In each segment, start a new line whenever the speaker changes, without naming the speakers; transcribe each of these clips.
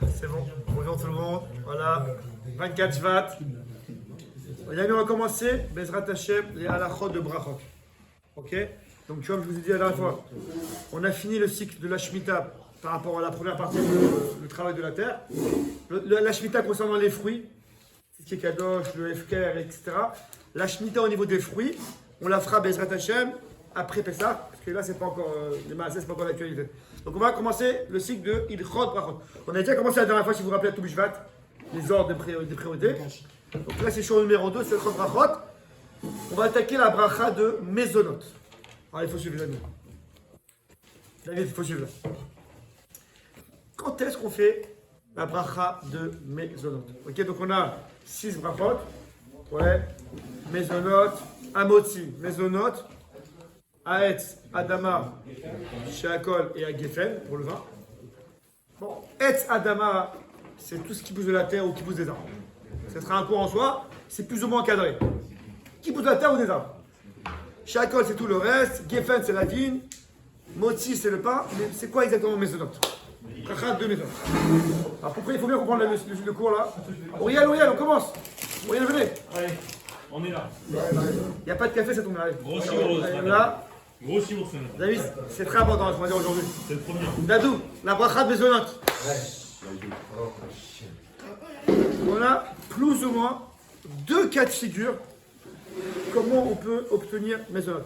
C'est bon. Bonjour tout le monde. Voilà. 24 Shvat. Les amis, on va commencer. Bezrat Hashem, les halachot de Brachot. Ok? Donc, comme je vous ai dit la dernière fois, on a fini le cycle de la Shemitah par rapport à la première partie du travail de la terre. La Shemitah concernant les fruits, ce qui est Kadosh, le Hefker, etc. La Shemitah au niveau des fruits, on la fera Bezrat Hashem après Pessah, parce que là, c'est pas encore, les Maaseh, c'est pas encore l'actualité. Donc, on va commencer le cycle de Ilchot Brachot. On a déjà commencé la dernière fois, si vous vous rappelez, à Toubishvat, les ordres des priorités. Donc là, c'est sur le numéro 2, c'est Ilchot Brachot. On va attaquer la bracha de Mezonot. Alors, il faut suivre les amis. David, il faut suivre là. Quand est-ce qu'on fait la bracha de Mezonot? Ok, donc on a 6 brachot. Ouais. Mezonot, Amotzi, Mezonot, Aetz, Adama, Sheakol et Agefen pour le vin. Bon, Etz, Adama, c'est tout ce qui pousse de la terre ou qui pousse des arbres. Ce sera un cours en soi, c'est plus ou moins cadré. Qui pousse de la terre ou des arbres. Sheakol, c'est tout le reste. Gefen, c'est la vigne. Motzi, c'est le pain. Mais c'est quoi exactement Mezonot? Bracha de Mezonot. Alors pourquoi il faut bien comprendre le cours là? Auriel, on commence. Auriel, venez.
Allez, on est là.
Il n'y a pas de café, ça tombe là.
Gros chimos.
Là.
Gros chimos.
David, c'est très important, je vais dire aujourd'hui.
C'est le premier.
Dadou, la bracha de Mezonot. On a plus ou moins 2 cas de figure. Comment on peut obtenir Mezonot?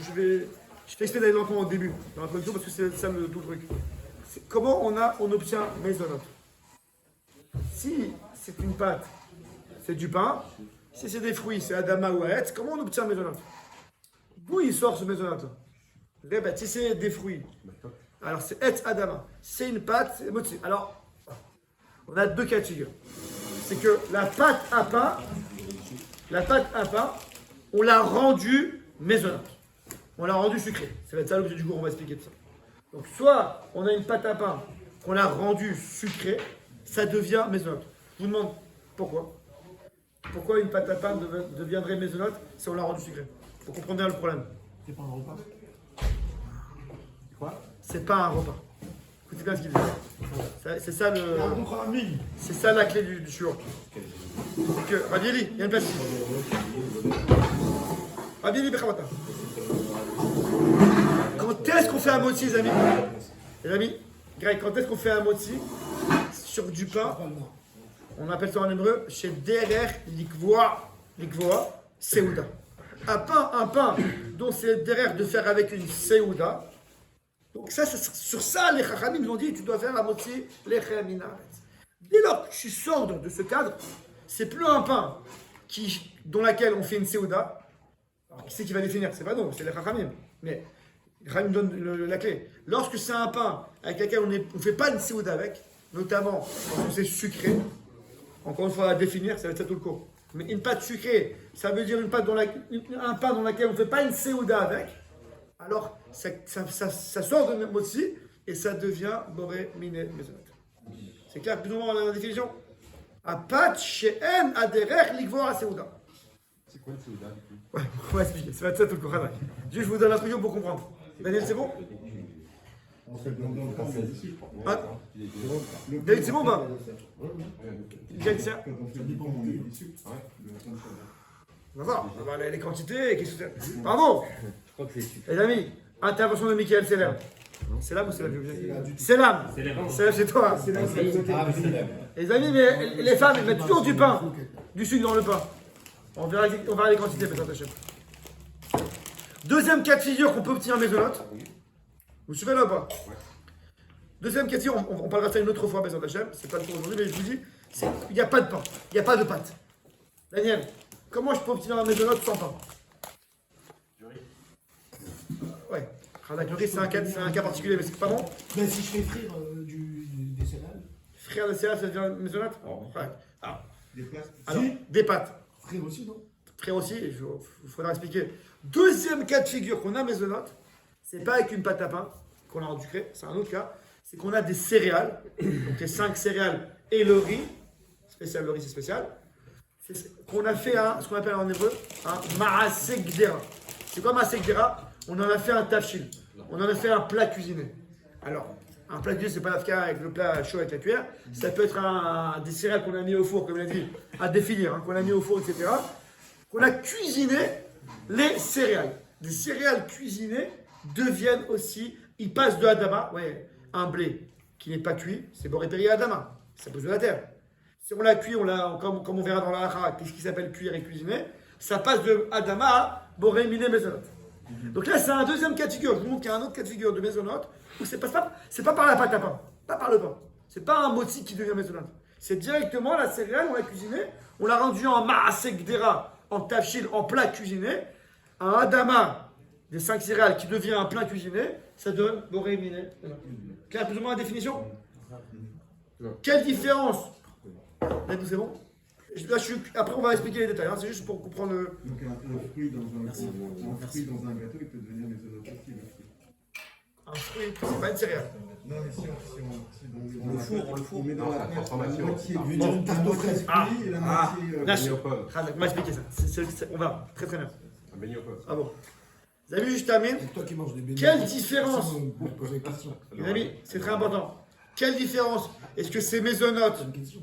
Je vais expliquer d'aller lentement au début, dans l'introduction, parce que c'est ça tout le truc. Comment on obtient Mezonot? Si c'est une pâte, c'est du pain. Si c'est des fruits, c'est Adama ou Aetz. Comment on obtient Mezonot? D'où il sort ce Mezonot? Si c'est des fruits, alors c'est Etz Adama. C'est une pâte, c'est Motzi. Alors, on a 2 cas de figure. C'est que la pâte à pain, on l'a rendue Mezonot. On l'a rendue sucrée. Ça va être ça l'objet du cours, on va expliquer tout ça. Donc, soit on a une pâte à pain qu'on a rendue sucrée, ça devient Mezonot. Je vous demande pourquoi. Pourquoi une pâte à pain deviendrait Mezonot si on l'a rendue sucrée? Pour comprendre bien le problème.
C'est pas un repas.
Quoi? C'est pas un repas. Écoutez bien ce qu'il dit. C'est ça le. C'est ça la clé du shiur. C'est que Ravieli, il y a une place ici. Ravieli Bechavata. Quand est-ce qu'on fait un motzi, les amis? Les amis, Greg, quand est-ce qu'on fait un motzi sur du pain? On appelle ça en hébreu chez Derer Likvoa Seuda. Un pain dont c'est Derer de faire avec une Seuda. Donc ça, sur ça, les Chachamim nous ont dit, tu dois faire un motzi lechem min haaretz. Dès lors que tu sors de ce cadre, c'est plus un pain dans lequel on fait une Seuda. Alors qui c'est qui va définir? C'est pas nous, c'est les Chachamim. Mais les Chachamim donnent la clé. Lorsque c'est un pain avec lequel on ne fait pas une Seuda avec, notamment quand c'est sucré, encore une fois à définir, ça va être ça tout le cours. Mais une pâte sucrée, ça veut dire un pain dans lequel on ne fait pas une Seuda avec. Alors, ça sort de Motzi et ça devient Boré Mine Mezonot. C'est clair, plus ou moins la définition? A pat she'en aderer likvoa Seuda.
C'est quoi une Seuda du coup?
Ouais, on va expliquer. Ça va être ça tout le cours. Juste, je vous donne l'instruction pour comprendre. Daniel, c'est bon?
On fait le ici, je crois.
Ah. David, c'est bon ou pas? Greg, tiens. On va voir. On va voir les quantités. Qu'est-ce que c'est? Bravo! Les amis, intervention de Michael Selam. C'est l'âme ou c'est l'âme? C'est l'âme. C'est l'âme chez toi. Les amis, mais les femmes, elles mettent toujours du pain, du sucre dans le pain. On verra les quantités, peut-être, Hachem. Deuxième cas de figure qu'on peut obtenir Mezonot. Vous suivez là ou pas? Deuxième cas de figure, on parlera de ça une autre fois, Bezrat Hachem. C'est pas le tour aujourd'hui, mais je vous dis, il n'y a pas de pain, il n'y a pas de pâte. Daniel, comment je peux obtenir un Mezonot sans pain? Ouais, avec le riz, c'est un cas particulier, mais c'est pas bon.
Ben, si je fais frire des céréales.
Frire des céréales, ça devient Mezonot? Ouais. Ah.
Des places.
Alors, des pâtes.
Frire aussi, non?
Frire aussi, il faudra expliquer. Deuxième cas de figure qu'on a Mezonot, c'est pas avec une pâte à pain qu'on a rendu sucré, c'est un autre cas. C'est qu'on a des céréales, donc les 5 céréales et le riz, spécial, le riz c'est spécial, qu'on a fait ce qu'on appelle en hébreu un maaseh gdera. C'est quoi maaseh gdera? On en a fait un tafshil, on en a fait un plat cuisiné. Alors, Un plat cuit, c'est pas l'afka avec le plat chaud avec la cuillère. Ça peut être des céréales qu'on a mis au four, comme il a dit, à définir, hein, qu'on a mis au four, etc. Qu'on a cuisiné les céréales. Des céréales cuisinées deviennent aussi, ils passent de Adama, ouais, un blé qui n'est pas cuit, c'est Boré Péri Adama, ça pousse de la terre. Si on l'a cuit, comme on verra dans la hara, qu'est-ce qui s'appelle cuire et cuisiner, ça passe de Adama à Boré Miné Mezonot. Donc là, c'est un deuxième cas de figure. Je vous montre qu'il y a un autre cas de figure de Mezonot où c'est pas par la pâte à pain, pas par le pain. C'est pas un moti qui devient Mezonot. C'est directement la céréale, on l'a cuisinée, on l'a rendue en maasek gdera, en tafchil, en plat cuisiné. Un Adama des 5 céréales qui devient un plat cuisiné, ça donne Boré Miné. Claire, plus ou moins la définition? Quelle différence? Là, c'est bon? Après, on va expliquer les détails, hein, c'est juste pour comprendre le.
Donc un fruit dans un gâteau, il peut devenir mésonot aussi.
Un fruit, c'est pas une céréale.
Non, mais si
On le fourre.
on met dans la
transformation.
moitié
Je veux dire une tarte aux fraises.
cuit et la moitié.
Là,
Beignet aux pommes.
on va expliquer ça. On va, très très bien.
Un beignet aux pommes.
Ah bon. Les amis, je termine.
C'est toi qui manges des beignets.
Quelle différence?
Pour poser des questions.
Les amis, c'est très important. Quelle différence? Est-ce que c'est mésonote?
C'est une question.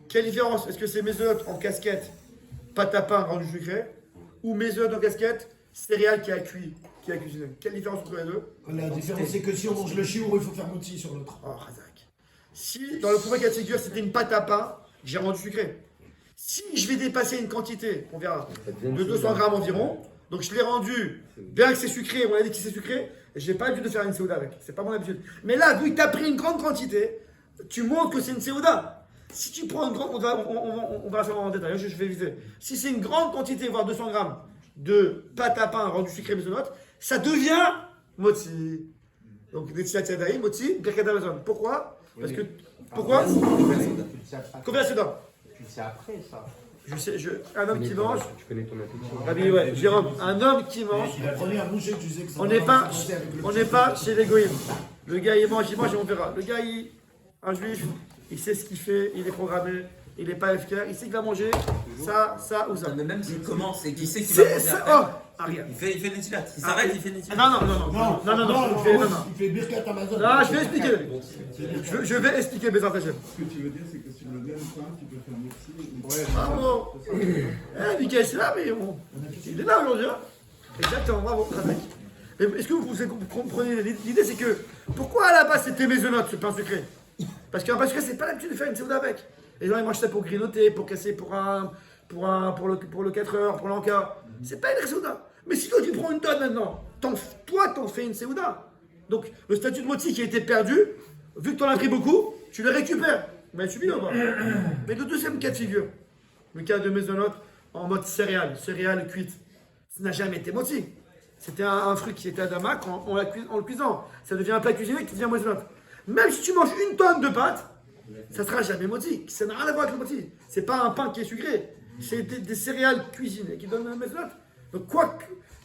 Quelle différence? Est-ce que c'est mésonote en casquette, pâte à pain rendu sucré, ou mésonote en casquette, céréales qui a cuit, qui a cuisiné? Quelle différence entre les deux?
La différence, c'est que si on mange le chiour, il faut faire moti sur l'autre.
Oh, Razak. Si dans le premier cas de figure, c'était une pâte à pain, j'ai rendu sucré. Si je vais dépasser une quantité, on verra, de 200 grammes environ, donc je l'ai rendu, bien que c'est sucré, on a dit que c'est sucré, j'ai pas l'habitude de faire une séouda avec. C'est pas mon habitude. Mais là, vu que tu as pris une grande quantité, tu montres que c'est une séouda. Si tu prends une grande, on va savoir en détail, je vais viser. Si c'est une grande quantité, voire 200 grammes de pâte à pain rendu sucré mésonote, ça devient moti. Donc, Netilat Yadai, moti, Birkat Hamazon. Pourquoi? Parce que, pourquoi? Combien c'est dans?
Tu le sais après, ça.
Je sais, un homme qui mange.
Tu connais ton intuition.
Rabbi, ouais, Jérôme, un homme qui mange.
La première bouchée, tu sais que ça
On
va
n'est pas,
commencer avec le
on
petit
n'est pas
chou.
chez les goïms. Le gars il mange et on verra. Le gars, un juif, il sait ce qu'il fait, il est programmé, il n'est pas FKR, il sait qu'il va manger ça ou ça.
Mais même s'il commence et qu'il sait qu'il va
C'est
manger
ça.
après,
Oh, Ariel.
il fait une netilat. Il s'arrête, il fait une netilat.
Non,
Il fait Birkat Amazon.
Non, je vais expliquer. Je vais expliquer Bézard Hachem.
Ce que tu veux dire, c'est que sur le même pain, tu peux faire moti.
Bravo. Mickaël, c'est là, mais il est là aujourd'hui. Hein. Exactement, bravo. Mais est-ce que vous comprenez l'idée, c'est que pourquoi à la base c'était mésonote ce pain sucré? Parce qu'un pain sucré, c'est pas l'habitude de faire une séouda avec. Les gens ils mangent ça pour grignoter, pour casser, pour le 4 heures, pour l'enca. C'est pas une séouda. Mais si toi tu prends une tonne maintenant, toi t'en fais une séouda. Donc le statut de moti qui a été perdu, vu que t'en as pris beaucoup, tu le récupères. Mais tu vis là-bas. Mais le deuxième cas de figure, le cas de mésonote en mode céréales cuite, ça n'a jamais été moti. C'était un fruit qui était adama quand en le cuisant. Ça devient un plat cuisiné qui devient mésonote. Même si tu manges une tonne de pâte, ça sera jamais moti. Ça n'a rien à voir avec le moti. C'est pas un pain qui est sucré. C'est des céréales cuisinées qui donnent un mésonote. Donc quoi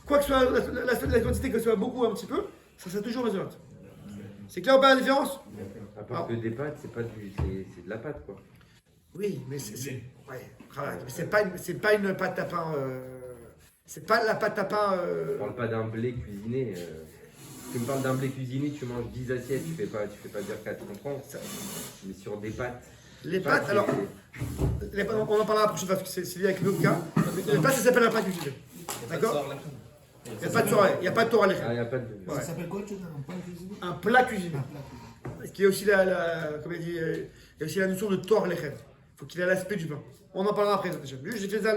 que soit la quantité, que ce soit beaucoup ou un petit peu, ça sera toujours mésonote. C'est clair ou pas la différence?
À part que des pâtes, c'est de la pâte quoi.
Oui, mais c'est pas une pâte à pain. C'est pas la pâte à pain.
Je parle pas d'un blé cuisiné. Tu me parles d'un blé cuisiné, tu manges 10 assiettes, tu fais pas dire 4, tu comprends ça. Mais sur des pâtes.
Les pâtes, alors, on en parlera la prochaine fois parce que c'est lié avec l'autre cas. Les pâtes, ça s'appelle un plat cuisiné. D'accord? Il n'y a pas de soirée, il n'y a pas de Torah
Ah,
Lechem.
il n'y a pas de.
Ouais.
Ça s'appelle quoi, tu veux dire, un pain cuisiné?
Un plat cuisiné. Ce qui est aussi comme il dit, il y a aussi la notion de Torah Lechem. Il faut qu'il ait l'aspect du pain. On en parlera après. Juste, j'ai fait ça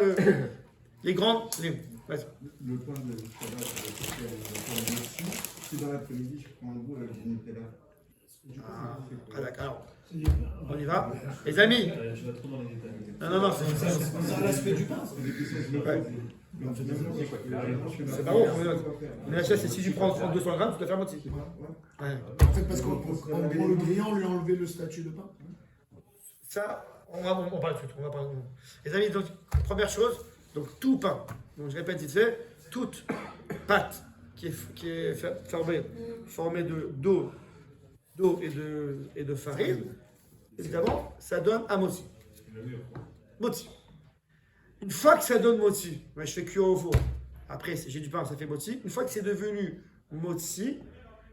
les grandes lignes. Vas-y.
Le pain de Shabbat, je vais faire dessus. Si dans l'après-midi, je prends un bout avec du Nutella.
Ah, d'accord. Alors, on y va. Les amis.
Je vais trop dans les détails.
Non,
C'est l'aspect du pain.
Ouais. C'est pas bon. Mais la chaise, c'est si tu prends 200 grammes, tu dois faire moitié. Ouais.
En fait, parce qu'en le grillant, on lui a enlevé le statut de pain.
Ça, on parle de suite. On va parler. Les amis, donc, première chose, donc tout pain. Donc je répète vite fait, toute pâte qui est formée d'eau et de farine, évidemment, ça donne un moti. Moti. Une fois que ça donne moti, je fais cuire au four. Après, j'ai du pain, ça fait moti. Une fois que c'est devenu moti,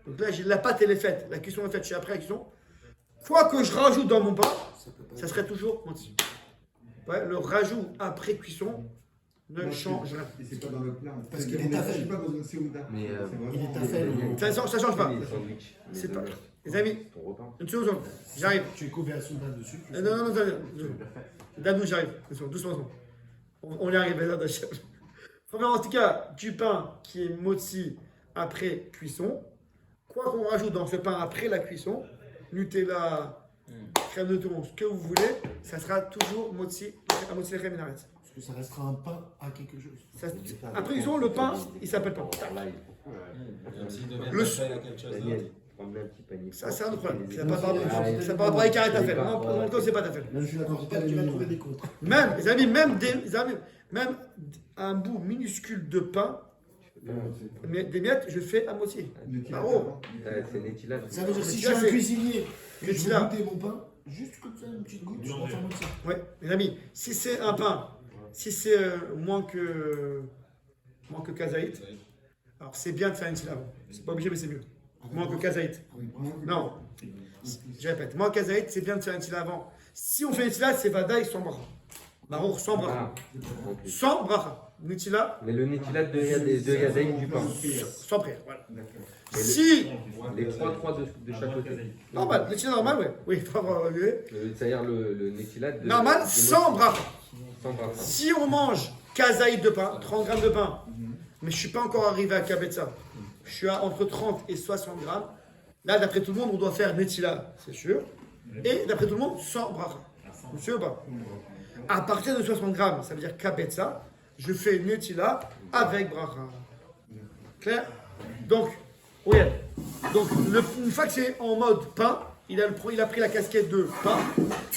Donc là, la pâte, elle est faite. La cuisson est faite, je suis après la cuisson. Quoi que je rajoute dans mon pain, ça serait toujours motzi. Ouais, le rajout après cuisson ne change rien.
Et c'est pas dans le plat.
Parce qu'il est tafel.
Je suis pas dans une seouda.
Mais
Il est tafel.
Ça change pas.
Les sandwichs.
C'est pas. Les amis,
Ton repas.
une seconde, j'arrive.
Tu es couvert sous bain dessus.
Non, Dadou, j'arrive. Doucement. On y arrive, Bézard Hachem. Premièrement, en tout cas, du pain qui est motzi après cuisson. Quoi qu'on rajoute dans ce pain après la cuisson, Nutella, crème de tournon, ce que vous voulez, ça sera toujours motzi, à motzi lechem minaretz.
Parce que ça restera un pain à quelque chose.
Après cuisson, le pain, il s'appelle pain.
Daniel, prends-le un petit panier.
Ça, c'est un autre problème. Ça n'a pas rapport avec arrête à faire. Non, dans le cas, c'est pas ta fait.
Là, je suis d'accord. Peut-être qu'il va trouver des contre.
Même, les amis, même un bout minuscule de pain, mais des miettes, je fais à moitié. Bravo.
C'est Netila.
Ça veut dire si je
Là,
suis un
c'est-
cuisinier, que je
Nutella.
veux goûter mon pain, juste comme ça, une petite goutte, je vais faire comme ça.
Ouais, les amis, si c'est un pain, si c'est moins que kazaït, alors c'est bien de faire une syllabe. C'est pas obligé, mais c'est mieux. Moins que kazaït. Non, je répète, moins que kazaït, c'est bien de faire une syllabe avant. Si on fait une syllabe, c'est vadaï sans bracha. Baruch sans bracha. Sans bracha. Nutila,
Mais le Netila de Yazaï du pain.
sans prière. Voilà.
Mais
Si,
Les 3 de chaque côté.
normal, Nutila normal, ouais. Oui, il faut avoir
C'est-à-dire le Netila de.
normal,
de
sans
Moshe.
bracha.
Sans bracha.
Si on mange kazaït de pain, 30 grammes de pain, mais je ne suis pas encore arrivé à Kabetza, je suis à entre 30 et 60 grammes, là, d'après tout le monde, on doit faire Netila, c'est sûr, et d'après tout le monde, sans bracha. Monsieur ou pas? À partir de 60 grammes, ça veut dire Kabetza, je fais Netila avec bracha. Clair? Donc, oui. Donc, une fois que c'est en mode pain, il a pris la casquette de pain,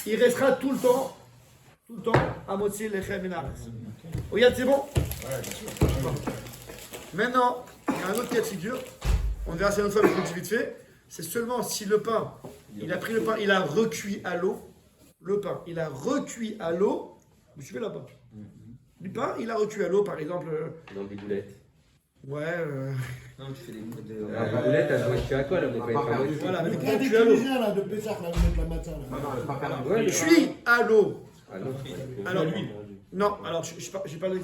il restera tout le temps à moitié lechem minaretz. Regarde, c'est bon? Bon. Maintenant, il y a un autre cas de figure. On verra ça une fois, mais je vous le dis vite fait. C'est seulement si le pain, il a pris le pain, il a recuit à l'eau. Le pain, il a recuit à l'eau. Vous suivez là-bas? Du pain, il a recuit à l'eau, par exemple.
Dans des boulettes.
Ouais.
Non, tu fais des boulettes de.
La boulette, elle doit être à quoi là? On peut pas être à moitié.
Voilà, mais
Il
du
y a
pain
des
cuit à l'eau.
Tunisiens là de Pessah, là, vous mettez la matin. Là.
Ouais, le
Cuit à l'eau.
Ah non.
Alors, non, alors, j'ai pas le.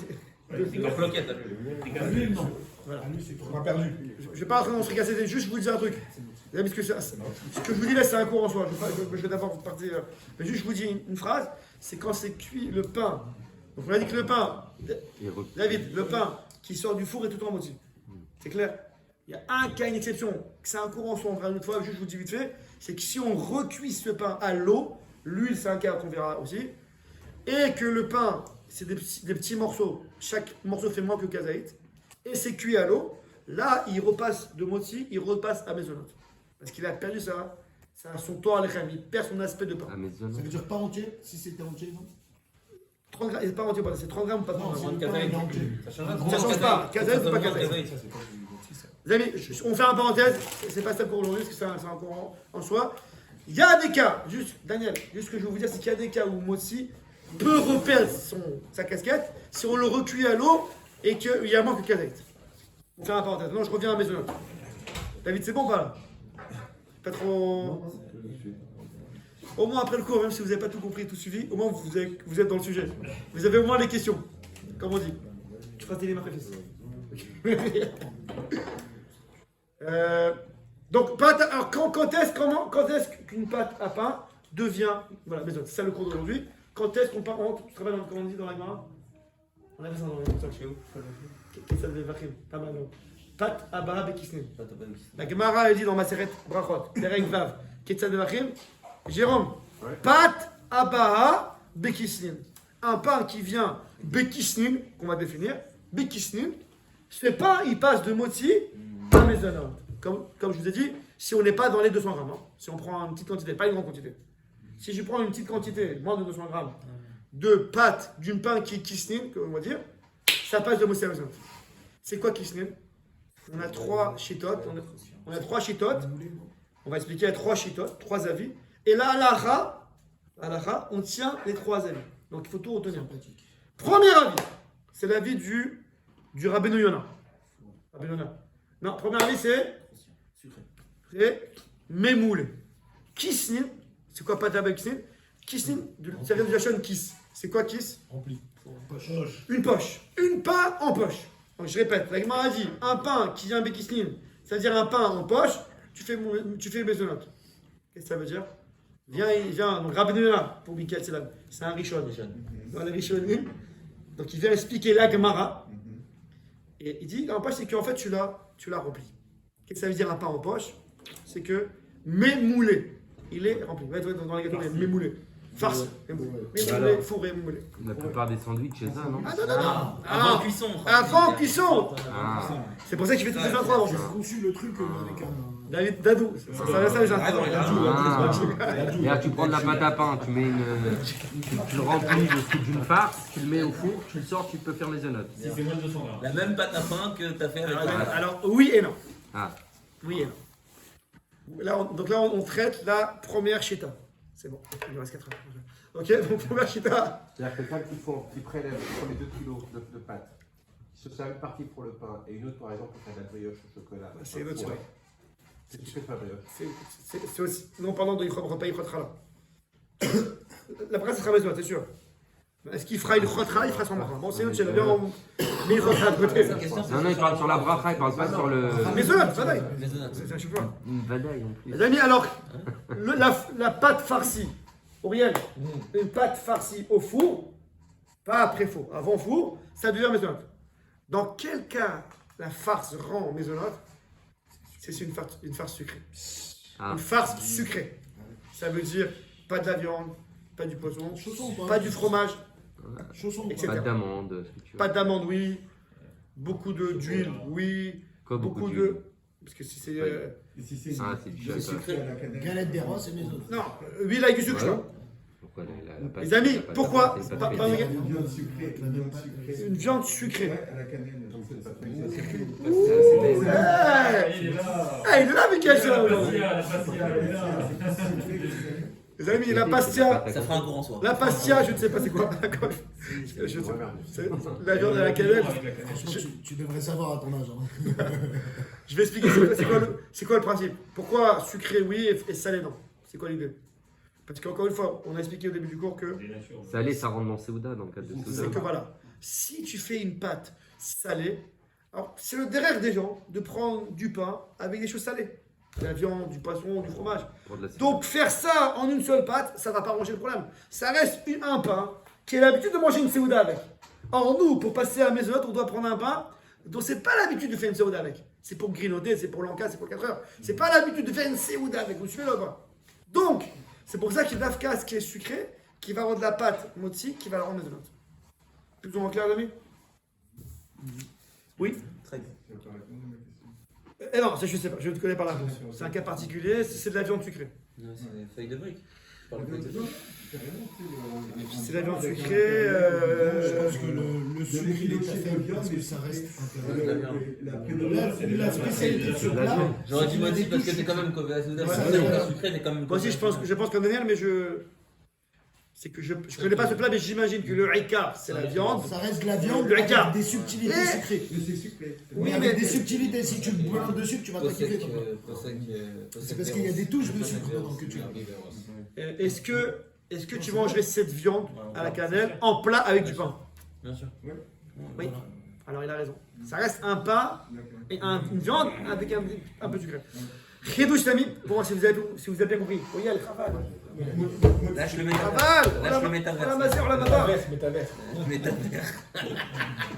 En floquette, t'as vu.
L'huile, non.
Voilà.
À lui, c'est trop.
On a perdu.
Je ne vais pas rentrer dans ce fricasser, c'est juste vous dire un truc. Vous savez, parce que ce que je vous dis là, c'est un cours en soi. Je vais d'abord partir. Mais juste, je vous dis une phrase c'est quand c'est cuit le pain. Donc, on a dit que le pain, David, le pain qui sort du four est tout en moitié. C'est clair? Il y a un cas, une exception, que c'est un cours en soi. On verra une autre fois, juste je vous dis vite fait c'est que si on recuit ce pain à l'eau, l'huile, c'est un cas qu'on verra aussi, et que le pain, c'est des petits morceaux, chaque morceau fait moins que kazaït, et c'est cuit à l'eau, là, il repasse de moti, il repasse à maisonnot. Parce qu'il a perdu son toit à l'echem, il perd son aspect de pain.
Ah, mais
Ça veut dire pas entier, si c'était entier, non?
30 grammes, c'est pas entier, c'est 30 grammes ou pas 30
Non,
grammes.
c'est le pain, il est entier.
Ça change pas, kazaït ou pas kazaït. Les amis, on fait un parenthèse, c'est pas ça pour aujourd'hui, parce que c'est un cours en soi. Il y a des cas, juste, Daniel, juste ce que je veux vous dire, c'est qu'il y a des cas où Motsi peut reperdre sa casquette si on le recuit à l'eau et qu'il y a moins que kazaït. On fait un parenthèse. Non, je reviens à mes notes. David, c'est bon ou pas là? Pas trop. Au moins après le cours, même si vous n'avez pas tout compris, tout suivi, au moins vous êtes dans le sujet. Vous avez au moins les questions. Comme on dit. Tu feras télé ma fils. Donc, pâte, alors quand est-ce qu'une pâte à pain devient. Voilà, mais c'est ça le cours d'aujourd'hui. Quand est-ce qu'on part. Tu te rappelles comment on dit dans la Gemara? On avait ça dans la Gemara. Chez où? Qu'est-ce que ça devait vachir? Pas mal. Pâte à Baha Bekisnin. La Gemara, elle dit dans Maseret Brachot, Derek Vav, Ketsa de Vachim. Jérôme, pâte à Baha Bekisnin. Un pain qui vient Bekisnin, qu'on va définir, Bekisnin, ce pain, il passe de moti à maisonnot. Comme je vous ai dit, si on n'est pas dans les 200 grammes, hein. Si on prend une petite quantité, pas une grande quantité. Si je prends une petite quantité, moins de 200 grammes, de pâte, d'une pain qui est kisnin, on va dire, ça passe de moti à maisonnot. C'est quoi kisnin? On a 3 chitotes, on a 3 chitotes, on va expliquer à 3 chitotes, 3 avis, et là, à l'ara, on tient les 3 avis. Donc il faut tout retenir. Premier avis, c'est l'avis du Rabbeinu Yonah. Non, premier avis c'est Après, Memoule. Kisnin, c'est quoi pâte avec kisnin? Kisnin, ça vient du lachon kiss. C'est quoi kiss?
Rempli.
Une poche. Une pain en poche. Donc je répète, la Gemara a dit un pain qui vient avec kisnin, c'est-à-dire un pain en poche, tu fais bezonot. Qu'est-ce que ça veut dire? Viens, donc Rabbeinu pour Mikael Selam, c'est un Rishon. Dans les Rishonim, donc il vient expliquer la Gemara, et il dit en poche, c'est qu'en fait tu l'as rempli. Qu'est-ce que ça veut dire un pain en poche? C'est que mémoulé, il est rempli. Va être dans les gâteaux, mémoulé. Farce, mémoulé, fourré, mémoulé.
La plupart des sandwichs, c'est ça, non?
Ah non.
Avant cuisson.
Avant cuisson.
Ah.
C'est pour ça qu'il fait toutes les infos avant.
J'ai conçu le truc avec un.
David Dadou, ça va ça les
Ah. Et là, tu prends de la pâte à pain, tu mets tu le remplis d'une farce, tu le mets au four, tu le sors, tu peux faire maisonnette.
Si c'est moins de 200 grammes.
La même pâte à pain que t'as fait avec la
Alors oui et non.
Ah.
Oui et non. Donc là, on traite la première chita. C'est bon, il nous reste 4 heures. Ok, donc première chita.
C'est-à-dire que quelqu'un qui prélève les 2 kilos de pâte, qui se sert une partie pour le pain et une autre par exemple pour faire de la brioche au chocolat.
C'est une autre chose.
C'est ce que fait la brioche.
C'est aussi. Non, pardon, il repas, il fera là. La brasse sera maison, c'est sûr. Est-ce qu'il fera une khotra? Il fera son bracha. Bon, c'est une autre chose. Mais il khotra de côté.
Non, il parle sur la bracha, il parle pas sur le.
Mais ça, vadaï.
maisonnette.
C'est un chocolat.
Une vadaille en plus.
Les amis, alors, la pâte farcie, Auriel, une pâte farcie au four, pas après four, avant four, ça devient maisonnette. Dans quel cas la farce rend maisonnette? C'est une farce sucrée.
Ah.
Une farce sucrée. Ça veut dire pas de la viande, pas du poisson,
Chausson ou
pas du fromage,
Chausson ou
etc.
Pas d'amande, ce que tu veux.
Pas d'amande, oui. Beaucoup d'huile, oui.
Quoi, beaucoup d'huile?
de. Parce que si c'est.
Et si c'est
Ah, c'est du chocolat.
sucré à la cannelle.
Galette des rois, c'est maison.
Non, huile avec du sucre, je
Ouais.
crois.
Pourquoi la pâte?
Les amis,
la pâte à
pourquoi
pain, c'est
pas-
pas
pas-
très-
Une viande sucrée. Une viande sucrée.
Une viande sucrée.
Ouais, à la cannelle. Donc c'est pas très bien.
Hey,
Il est là.
il est là, Michael, c'est là
La
aujourd'hui.
pastia, elle est là.
Les amis, la pastia.
Ça fera un courant soir.
La pastia, je ne sais pas c'est quoi. Je sais pas. C'est la viande à la cannelle.
Franchement, tu devrais savoir à ton âge. Hein.
Je vais expliquer c'est quoi le principe. Pourquoi sucré oui et salé non? C'est quoi l'idée? Parce qu'encore une fois, on a expliqué au début du cours que
Salé, ça rentre dans Séouda, dans le cadre de
c'est
Séouda.
que voilà, si tu fais une pâte salée, alors c'est le derrière des gens de prendre du pain avec des choses salées. De la viande, du poisson, du fromage.
Pour de la
Donc faire ça en une seule pâte, ça va pas arranger le problème. Ça reste un pain qui a l'habitude de manger une séouda avec. Or nous, pour passer à Maisonot, on doit prendre un pain dont c'est pas l'habitude de faire une séouda avec. C'est pour grignoter, c'est pour l'enca, c'est pour 4 heures. C'est pas l'habitude de faire une séouda avec. Vous suivez là ou pas? Donc, c'est pour ça qu'il y a l'afkas qui est sucré, qui va rendre la pâte motzi, qui va la rendre Maisonot. Plus ou moins clair, amis? Oui?
Très bien.
Eh non, ça je sais pas, je ne connais pas la réponse. C'est un cas particulier, c'est de la viande sucrée.
Non, c'est des feuilles de briques. Je parle de feuilles de briques.
C'est de la viande sucrée.
Je pense que le sucre, il est pas faible parce que ça reste un
La
spécialité de ce plat.
J'aurais dit moi aussi parce que t'es quand même sucré, mais quand même.
Moi aussi, je pense comme Daniel, mais c'est que je connais pas ce plat, mais j'imagine que le Rika, c'est la viande.
Ça reste de la viande
Le écart.
avec des subtilités
Et-
sucrées.
c'est sucré.
Oui, avec des subtilités. Si tu bois de sucre, tu vas pas kiffer. ton plat. C'est parce qu'il y a des touches de sucre dedans que tu as.
Est-ce que tu mangerais cette viande à la cannelle en plat avec du pain?
Bien sûr.
Oui. Alors il a raison. Ça reste un pain et une viande avec un peu de sucré. Khidouche Tami, pour voir si vous avez bien compris. Oui, elle travaille.
Lâche le métavers.
Travaille.
Lâche le métavers.
On la masser, on la mabar.
Métavers.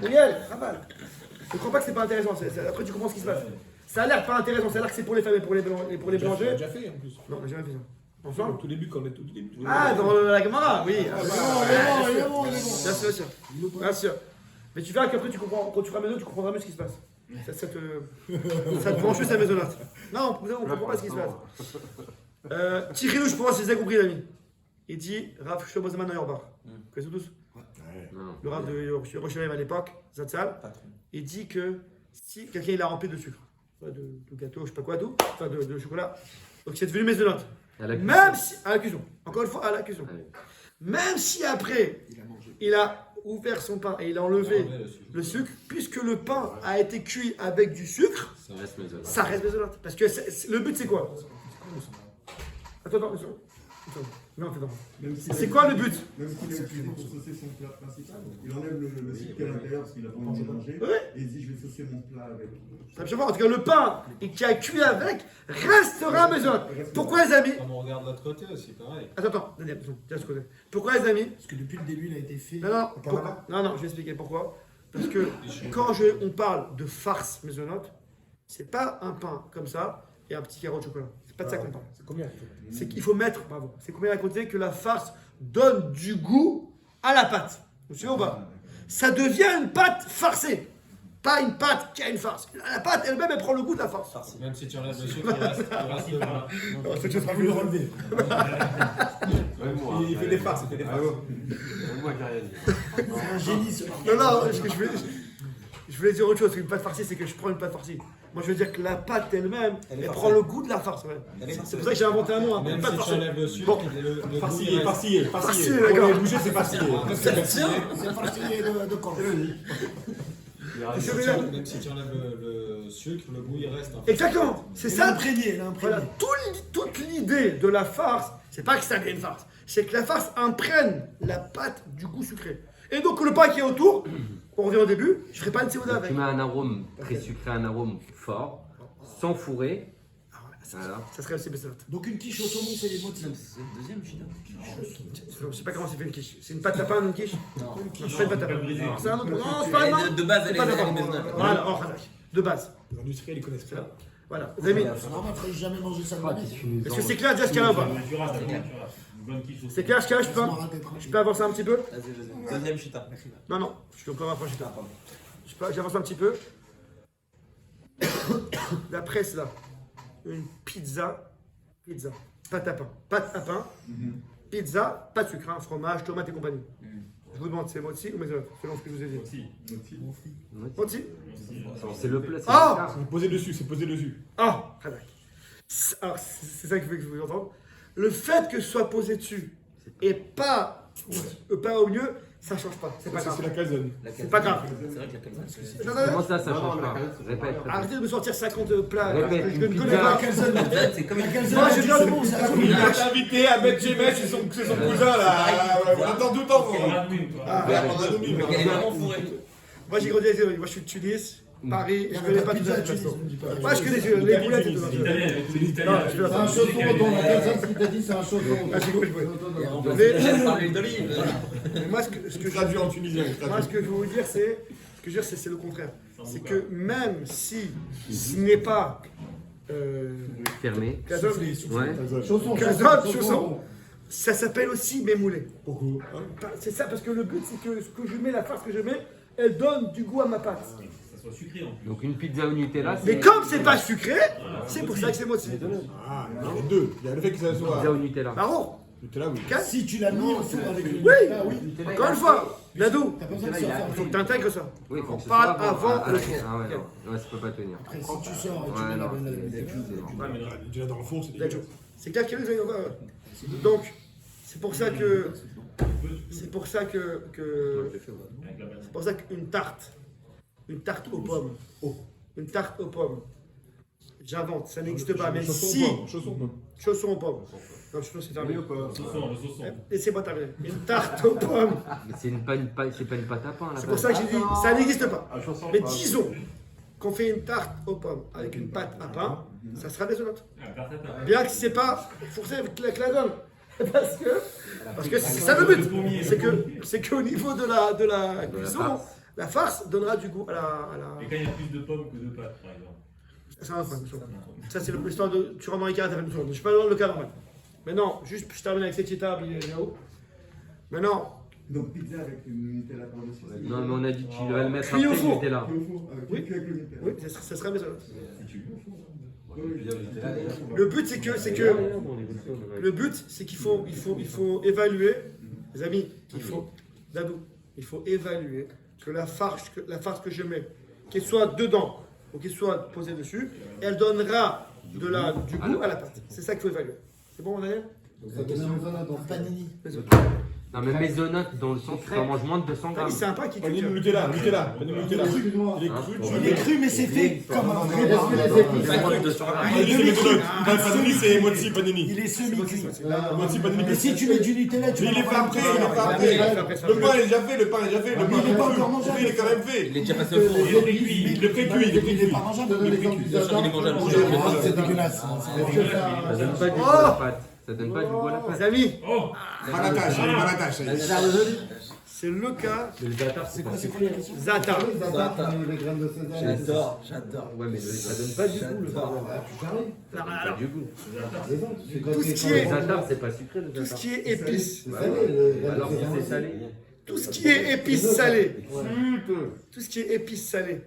Oui, elle travaille. Je ne crois pas que c'est pas intéressant. Après, tu comprends ce qui se passe. Ça a l'air pas intéressant. Ça a l'air que c'est pour les femmes et pour les boulangers.
déjà fait en plus.
Non, j'ai jamais fait ça. Ensemble?
Au tout début, quand on est au tout début.
Ah, dans la Gemara, oui.
Il est bon.
Bien sûr, bien sûr. Bien sûr. Mais tu verras qu'après, tu comprends, quand tu feras maison, tu comprendras mieux ce qui se passe. Ça te branche sa maisonnette. Non, on ne comprend pas ce qui se passe. Tiridouche, pour moi, c'est ça compris, l'ami. Il dit Rav Shlomo Yorbar. Vous connaissez tous?
Non.
Le Rav de Yerushalayim à l'époque, Zatzal. Il dit que si quelqu'un il a rempli de sucre, de gâteau, je sais pas quoi, tout, enfin de chocolat, donc c'est devenu maisonnette.
À la cuisson.
Même si, à la cuisson, encore une fois, à la cuisson.
Ouais.
Même si après, il a ouvert son pain et il a enlevé le sucre, puisque le pain a été cuit avec du sucre,
Ça reste maison.
ça reste mésonote. Parce que le but c'est quoi? Attends, non, c'est quoi le but?
Même s'il a utilisé pour saucer son plat principal, il enlève le sucre qui est à l'intérieur parce qu'il a pas envie de manger.
Ouais.
Et il dit je vais saucer mon plat avec.
En tout cas, le pain qui a cuit avec restera mésonote. Pourquoi les amis?
Comme on regarde l'autre côté aussi, pareil.
Attends, Daniel, tiens ce côté. Pourquoi les amis?
Parce que depuis le début, il a été fait.
Non, je vais expliquer pourquoi. Parce que quand on parle de farce mésonote, c'est pas un pain comme ça et un petit carreau de chocolat. C'est pas de ça qu'on parle.
C'est combien?
C'est qu'il faut mettre, bravo, c'est combien à côté que la farce donne du goût à la pâte. Vous suivez ou pas? Ça devient une pâte farcée. Pas une pâte qui a une farce. La pâte elle-même, elle prend le goût de la farce.
Même si tu enlèves le sucre, il reste le
C'est que je serai le relever.
Même moi.
Il fait des farces, il fait des farces.
Même moi, j'ai rien dit.
C'est un génie, ce
Non, je voulais dire autre chose. Une pâte farcie, c'est que je prends une pâte farcie. Moi, je veux dire que la pâte elle-même, elle prend le goût de la farce. Ouais. C'est pour ça que j'ai inventé un nom. Hein,
Même
pâte
si tu
farcie.
enlèves le sucre,
Bon.
le goût, il
Farcillé,
reste.
farcillé,
Farcillé,
farcillé.
d'accord.
Bouger, c'est farcillé.
C'est parti de camp.
Même si tu enlèves le sucre, le goût, il reste. En fait.
Exactement. C'est
Il
ça.
l'a imprégné, il l'a imprégné.
Voilà, toute l'idée de la farce, c'est pas que ça devient une farce, c'est que la farce imprègne la pâte du goût sucré. Et donc le pain qui est autour, on revient au début, je ferai pas une séouda avec.
Tu mets un arôme très sucré, un arôme fort, sans fourrer. Voilà.
Ça serait aussi best-of.
Donc une quiche au saumon, c'est les motifs.
C'est le deuxième, China.
Je sais pas comment c'est fait une quiche. C'est une pâte à pain, une quiche?
Non.
C'est pas une pâte à pain. C'est un autre. Non, c'est pas un
De base, elle est
pas d'accord.
maisonnable.
Voilà, oh, Razak. De base.
Les industriels, ils connaissent pas.
Voilà. Les amis,
C'est normal, il ne jamais mangé ça de ma vie.
est-ce que c'est clair déjà ce qu'il y a là ou pas?
Une bonne quiche aussi.
C'est clair ce qu'il y a? Je peux avancer un petit peu?
Vas-y. Deuxième Chita.
Non, je suis encore rapproché là. J'avance un petit peu. La presse là. Une pizza, pâte à pain, pizza, pas de sucre, hein, fromage, tomate et compagnie. Je vous demande, c'est mozzi ou mezzonote, selon ce que je vous ai dit. Mozzi.
C'est le plat.
Ah
C'est posé dessus, c'est posé dessus.
Ah, Razak. Alors, c'est ça que je veux que vous entendez. Le fait que ce soit posé dessus et pas au milieu, ça change pas. C'est pas
Ça, c'est
grave.
la calzone.
C'est pas grave.
C'est vrai que la calzone, c'est.
Non, non,
Comment
non.
ça change pas? Répète.
Arrêtez de me sortir 50 plats.
Répète,
Je
une
ne connais
pizza.
pas.
C'est comme une
Moi, j'ai bien le bon.
Il est invité à mettre Jemes, c'est son cousin là. On attend tout le temps.
On a une, quoi.
Elle est vraiment fourrée.
Moi, j'ai grandi à Moi, je suis de Tunis, Paris, je connais pas tout ça. Moi, je connais les boulettes et tout ça.
L'italien, c'est
Non,
l'italien.
je vais
C'est un chausson, donc la calzone, ce qu'il t'a dit, c'est un chausson.
Ah, j'ai compris.
Elle parle d'huile d'olive.
Mais moi, ce que je
Traduit en tunisien.
moi, ce que je veux vous dire, c'est le contraire. C'est que même si ce n'est pas
Fermé.
calzone,
Ouais.
chausson, ça s'appelle aussi mémoulé.
Pourquoi
C'est ça, parce que le but, c'est que ce que je mets, la farce que je mets, elle donne du goût à ma pâte.
Ça soit sucré en plus.
Donc une pizza au Nutella,
Mais
c'est
comme c'est pas sucré, c'est pour ça que c'est moitié.
Ah, il y a les deux. Il y a le fait que ça soit.
pizza au Nutella.
Marron,
C'était là, oui.
Si tu l'as mis au four avec une
Oui.
Ah oui.
encore une fois, Nadou,
T'as pas besoin de sortir.
il faut que tu intègres ça.
Oui, faut
On
que ce
parle
soit
avant
Ah,
le
ah,
four.
ah ouais, non. Ouais, ça peut pas tenir.
Après, si tu sors et tu
Ouais,
mets la
non.
bonne
Ouais, mais non.
Déjà dans le four, c'est
D'accord.
dégueu.
C'est clair qu'il y a eu Donc, c'est pour ça que. C'est pour ça que.
Avec la banane.
C'est pour ça qu'une tarte. Une tarte aux pommes. Une tarte aux pommes. J'invente, ça n'existe pas. Mais si. Chaussons aux pommes. Non, chaussons, c'est terminé.
Le saucisson.
Laissez-moi terminer. Une tarte aux pommes.
Mais c'est pas une pâte à pain là.
C'est pour ça que j'ai dit, ça n'existe pas. Mais disons qu'on fait une tarte aux pommes avec une pâte à pain, ça sera désolante.
Ah, pâte à pain.
Bien que c'est pas forcé avec la cladone. Parce que c'est ça le but. C'est qu'au niveau de la cuisson, la farce donnera du goût à la.
Et quand il y a plus de pommes que de pâtes, par exemple.
C'est un problème. Ça, c'est l'histoire de. Tu rentres dans les cartes, t'as fait une chose. Je suis pas dans le cas normal. Maintenant, juste, je termine avec cette étape, il est là-haut. Maintenant,
Donc pizza avec une Nutella par-dessus.
Non, mais on a dit que tu devais le mettre
Cuit au
après
four.
le Nutella.
Oui.
Avec le Nutella.
oui, ça serait maison.
Le
Le but, c'est que. Le but, c'est qu'il faut évaluer, les amis, il faut évaluer que la farce que je mets, qu'elle soit dedans ou qu'elle soit posée dessus, elle donnera du goût à la pâte. C'est ça qu'il faut évaluer. C'est bon, Daniel?
Un panini.
Non, Non, mais maisonnote dans le sens où tu en manges moins de 200 grammes.
C'est un pain qui
Prenez
cuit.
le Nutella, Nutella. Prenez le Nutella.
Excuse-moi.
Il est cru.
Il est cru, mais c'est fait comme un vrai pain.
Moins de 200 grammes.
Panini, c'est méthode. Panini, c'est Mozzi Panini.
Il est semi-cuit.
Mozzi Panini.
Mais si tu mets du Nutella, tu
Mais il est
vas
fait
avoir
après,
un
il est
pain.
fait après. Le pain est déjà fait, le pain est déjà fait. Le
Mais
pain
il est pas
est
encore mangeable.
fait. Il est quand même fait.
Il est déjà passé au four.
Il est pré-cuit, il est pré-cuit.
Il est pas mangeable.
Donne l'exemple du
Bien sûr, il est
Zata.
mangeable.
Ah, c'est dégueulasse.
Ça donne pas du goût à la pâte. Ça donne pas du goût à la
Les
pâte.
amis,
Oh
Malatache, malatache.
c'est le cas
Mais le zatar, c'est pas sucré.
Zata.
Les graines de sésame.
J'adore.
Ouais, mais ça donne pas du goût, le zatar. Pas du goût.
Tout ce qui
Le
est,
zatar, c'est pas sucré, le
tout ce
zatar.
qui est épices,
Alors que c'est salé.
tout ce qui est épices salées, tout ce qui est épices salées,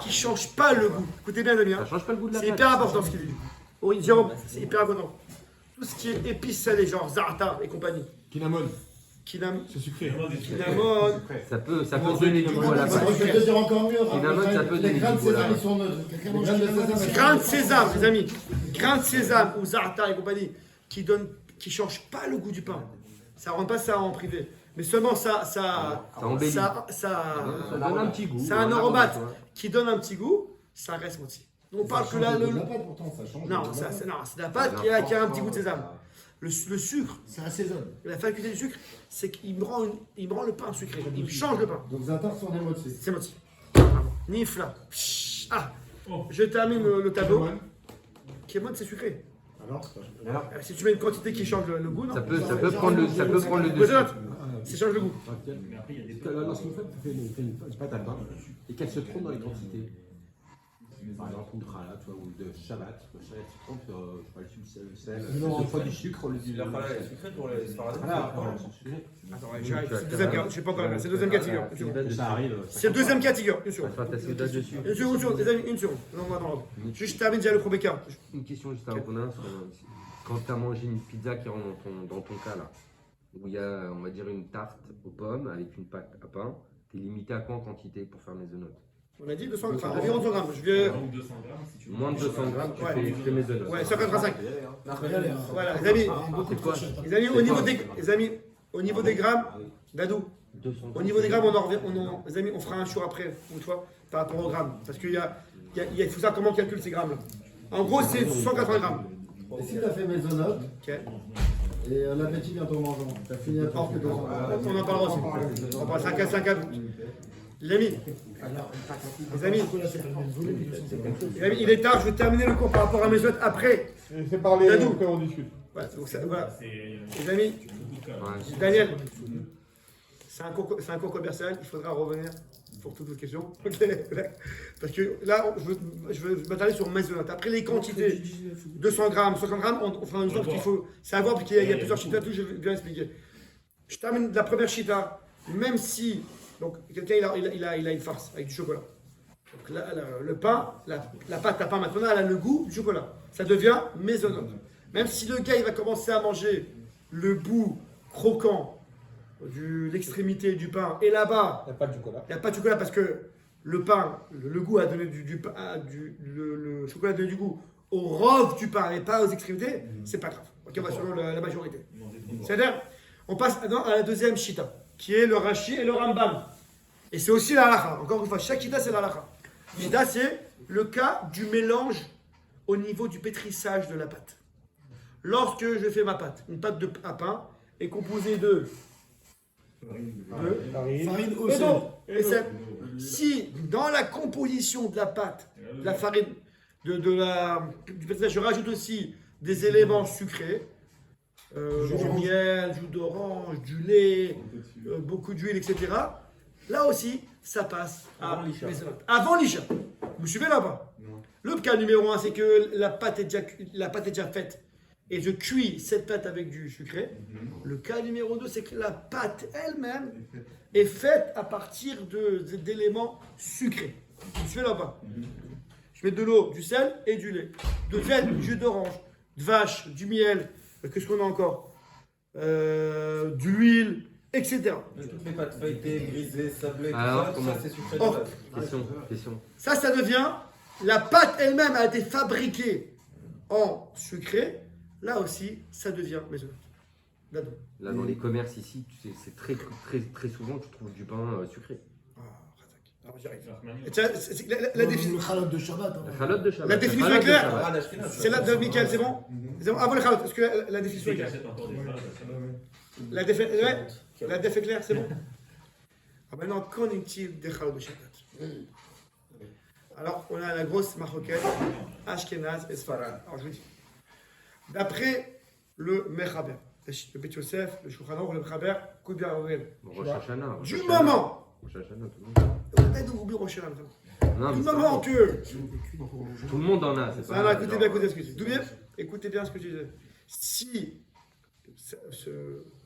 qui change pas le goût. Écoutez bien, les amis,
Ça
hein.
change pas le goût de la
C'est
pâte.
hyper important ce qu'il dit. Oui, Jérôme, c'est hyper important. Tout ce qui est épices salées, genre za'atar et compagnie,
Kinamon,
kinam,
c'est sucré.
kinamon,
Ça peut donner du goût à la
Ça,
pâte.
je vais te dire encore mieux.
Finalement, ça peut
Les
donner
graines de
du goût, là.
sésame, ils sont neutres. Les graines de sésame,
grain de sésame, les amis, grain de sésame ou za'atar et compagnie, qui change pas le goût du pain. Ça rend pas ça en privé. Mais seulement
Ça embellit.
ça
Ça donne un petit goût.
c'est un
Voilà,
aromate
tu vois.
qui donne un petit goût, ça reste moitié. On parle que là,
la pâte, pourtant, ça change.
non, c'est la pâte qui a un petit goût de sésame. Le sucre,
Ça assaisonne.
la faculté du sucre, c'est qu'il me rend le pain sucré. Il me change le pain.
Donc Zata sont des motifs.
C'est moitié. Nifla. Ah, je termine le tableau. Kémon, c'est sucré.
Alors,
Si tu mets une quantité qui change le goût, non.
Ça peut prendre le dessus.
Maisonnote, ça change le goût.
Mais après, il y a des
Lorsqu'une femme fait une pâte à pain et qu'elle se trompe dans les quantités, par exemple une challah, tu vois, ou de Shabbat, tu te trompes sur, je sais pas, le sel, deux fois du sucre au lieu du.
La challah, elle est sucrée pour les Sfaradais.
Voilà, c'est sucré.
Attends, j'arrive. C'est le deuxième cas. Je sais pas encore. C'est le deuxième cas de figure. Une seconde.
Ça arrive.
C'est le deuxième cas de figure. Une seconde.
Enfin, t'as Souda dessus.
Une seconde, les amis, une seconde. Non, moi, non. Je termine déjà le premier cas.
Une question juste avant qu'on a. Quand tu as mangé une pizza qui rentre dans ton cas là, où il y a, on va dire, une tarte aux pommes avec une pâte à pain, tu es limité à quoi en quantité pour faire maisonnote?
On a dit 200 grammes. Environ 200 grammes. Je vais.
moins de 200 grammes si tu veux.
Moins de 200 grammes, tu
Ouais.
fais maisonnote.
Ouais, 185.
Voilà,
Voilà, les amis.
C'est quoi?
Les amis, au niveau des grammes, Dadou,
200
au niveau des grammes, les amis, on fera un show après, une fois, par rapport aux grammes. Parce qu'il il faut savoir comment on calcule ces grammes-là. En gros, c'est 180 grammes.
et si tu as fait maisonnote,
Ok.
et l'appétit vient en mangeant, tu as fini à plus que 200 grammes.
On en parlera aussi. On parlera 5 à 5 Les amis, les amis, il est tard, je vais terminer le cours par rapport à mes autres après.
C'est parler,
Dadou.
après on discute.
Voilà, donc voilà.
C'est
Les amis,
beaucoup de cas.
Ouais.
Daniel, c'est un cours commercial, il faudra revenir pour toutes vos questions. Ok. Parce que là, je veux m'attarder sur maisonnote. Après les quantités, 200 grammes, 50 grammes, on fera une sorte qu'il faut savoir, puis qu'il y a plusieurs chitas, tout, je vais bien expliquer. Je termine la première chita, même si, donc quelqu'un il a une farce avec du chocolat. Donc là, le pain, la pâte à pain maintenant, elle a le goût du chocolat. Ça devient maisonnote. Même si le gars il va commencer à manger le bout croquant de l'extrémité du pain, et là-bas,
Il n'y a pas de chocolat.
il n'y a pas de chocolat parce que le pain, le goût a donné le chocolat a donné du goût au rove du pain et pas aux extrémités, c'est pas grave. Ok, on va selon la majorité. C'est-à-dire, on passe maintenant à la deuxième shita, qui est le Rashi et le Rambam. Et c'est aussi la halakha. Encore une fois, chaque shita c'est la halakha. Shita c'est le cas du mélange au niveau du pétrissage de la pâte. Lorsque je fais ma pâte, une pâte à pain est composée de
Farine au
et
sel.
donc, et sel. Si dans la composition de la pâte, de la farine, du pétrissage, je rajoute aussi des éléments sucrés, du miel, du jus d'orange, du lait, beaucoup d'huile, etc. Là aussi, ça passe à maisonnote. Avant l'isha. Vous me suivez là-bas? Le cas numéro 1, c'est que la pâte est déjà faite et je cuis cette pâte avec du sucré. Le cas numéro 2, c'est que la pâte elle-même est faite à partir d'éléments sucrés. Vous me suivez là-bas? Je mets de l'eau, du sel et du lait. De viande, du jus d'orange, de vache, du miel, qu'est-ce qu'on a encore? De l'huile, etc.
Toutes les pâtes feuilletées, brisées, sablées,
Alors,
tout
comment
ça, c'est sucré de
Oh.
base.
Question.
Ça devient, la pâte elle-même a été fabriquée en sucré. Là aussi, ça devient maisonnote. Dadou.
Là, dans les commerces ici, tu sais, c'est très souvent tu trouves du pain sucré.
Ah, Razak. Alors, j'y arrive.
Rahmani.
Et tiens, la définition.
Le khalot de Shabbat. hein.
La chalotte de Shabbat.
La définition
chalotte
est
de
claire.
Shabbat.
Ah, l'Ashkenaz.
C'est là de Michael, c'est bon? C'est bon. Avant le khalot, est-ce que la définition
Ceux
est
qui
claire?
achètent encore des salades,
La définition, ouais. La déf est claire, c'est bon? Ah, maintenant, qu'en est-il des khalot de Shabbat? Alors, on a la grosse marocaine, Ashkenaz et Sfarad. Alors, je vous dis. D'après le Mechaber, le Bet Yosef, le Shulchan Aruch, le Mechaber, écoute bien, Aurel.
Rosh Hashanah. Rosh
Du
Hashanah.
moment,
Rosh Hashanah, tout le monde.
peut-être vous oubliez Rosh Hashanah,
Non,
du
mais c'est
moment
pas-
que.
tout le monde en a, c'est
Voilà,
pas.
écoutez bien, écoutez ce que je dis. D'où bien, écoutez bien ce que je disais. Si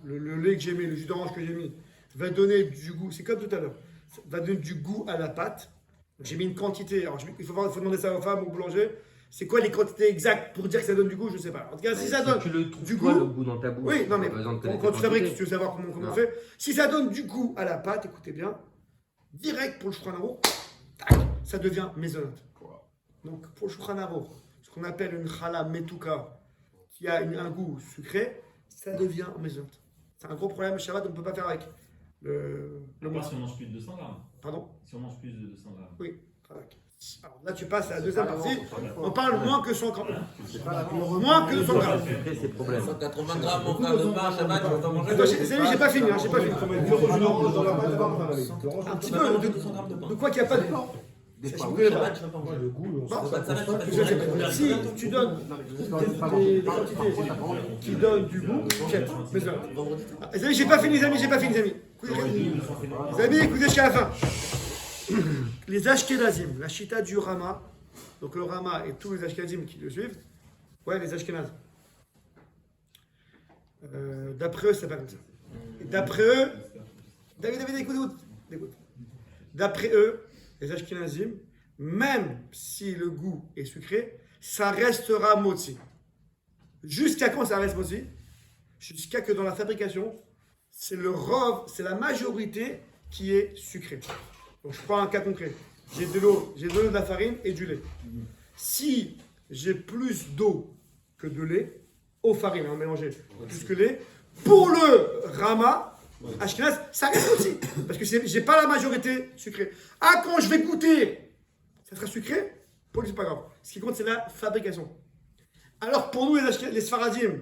le lait que j'ai mis, le jus d'orange que j'ai mis, va donner du goût, c'est comme tout à l'heure, va donner du goût à la pâte. J'ai mis une quantité. Alors, il faut demander ça aux femmes, aux boulangers. C'est quoi les quantités exactes pour dire que ça donne du goût? Je ne sais pas. En tout cas, si ça donne
tu le trouves
du
quoi,
goût.
le goût dans ta bouche.
Oui, non, mais
T'as besoin de
quand,
connaître
quand
les
tu fabriques,
quantités.
tu veux savoir comment on
Non.
fait. Si ça donne du goût à la pâte, écoutez bien, direct pour le Shulchan Aruch, tac, ça devient maisonnante. Donc pour le Shulchan Aruch, ce qu'on appelle une chala metuka, qui a un goût sucré, ça devient maisonnante. C'est un gros problème, Shabbat, on ne peut pas faire avec le
À part
mois.
si on mange plus de 200 grammes.
Pardon?
Si on mange plus de 200 grammes.
Oui. Alors là, tu passes à la deuxième partie. On parle moins que 100 grammes. Moins que 200 grammes.
Après, c'est problème.
180 grammes, mon frère, de pain, Shabbat, tu vas pas manger.
Attends, j'ai pas fini, hein, j'ai pas fini.
Dans la pâte, avant, on a
Un petit peu de quoi qu'il n'y a pas de pain.
Des
Ça,
pains.
je voulais pas.
Shabbat, tu vas pas manger.
le goût, on
Bon,
Pas de salade, tu vas pas manger.
si tu donnes des quantités qui donnent du goût, jette. Mais ça. Ah, les amis, j'ai pas fini, les amis, j'ai pas fini, les amis. Les amis, écoutez jusqu'à la fin. Les Ashkenazim, la chita du Rama, donc le Rama et tous les Ashkenazim qui le suivent, ouais, les Ashkenazim. D'après eux, c'est pas comme ça. Et d'après eux, David, écoute. D'après eux, les Ashkenazim, même si le goût est sucré, ça restera motzi. Jusqu'à quand ça reste motzi? Jusqu'à que dans la fabrication, c'est le rov, c'est la majorité qui est sucrée. Donc je prends un cas concret. J'ai de l'eau, de la farine et du lait. Si j'ai plus d'eau que de lait, eau, farine, hein, mélangé, plus que lait, pour le Rama, Ashkenaz, ça reste aussi. Parce que j'ai pas la majorité sucrée. Ah, quand je vais goûter, ça sera sucré? Pour lui, c'est pas grave. Ce qui compte, c'est la fabrication. Alors pour nous, les Sfaradim,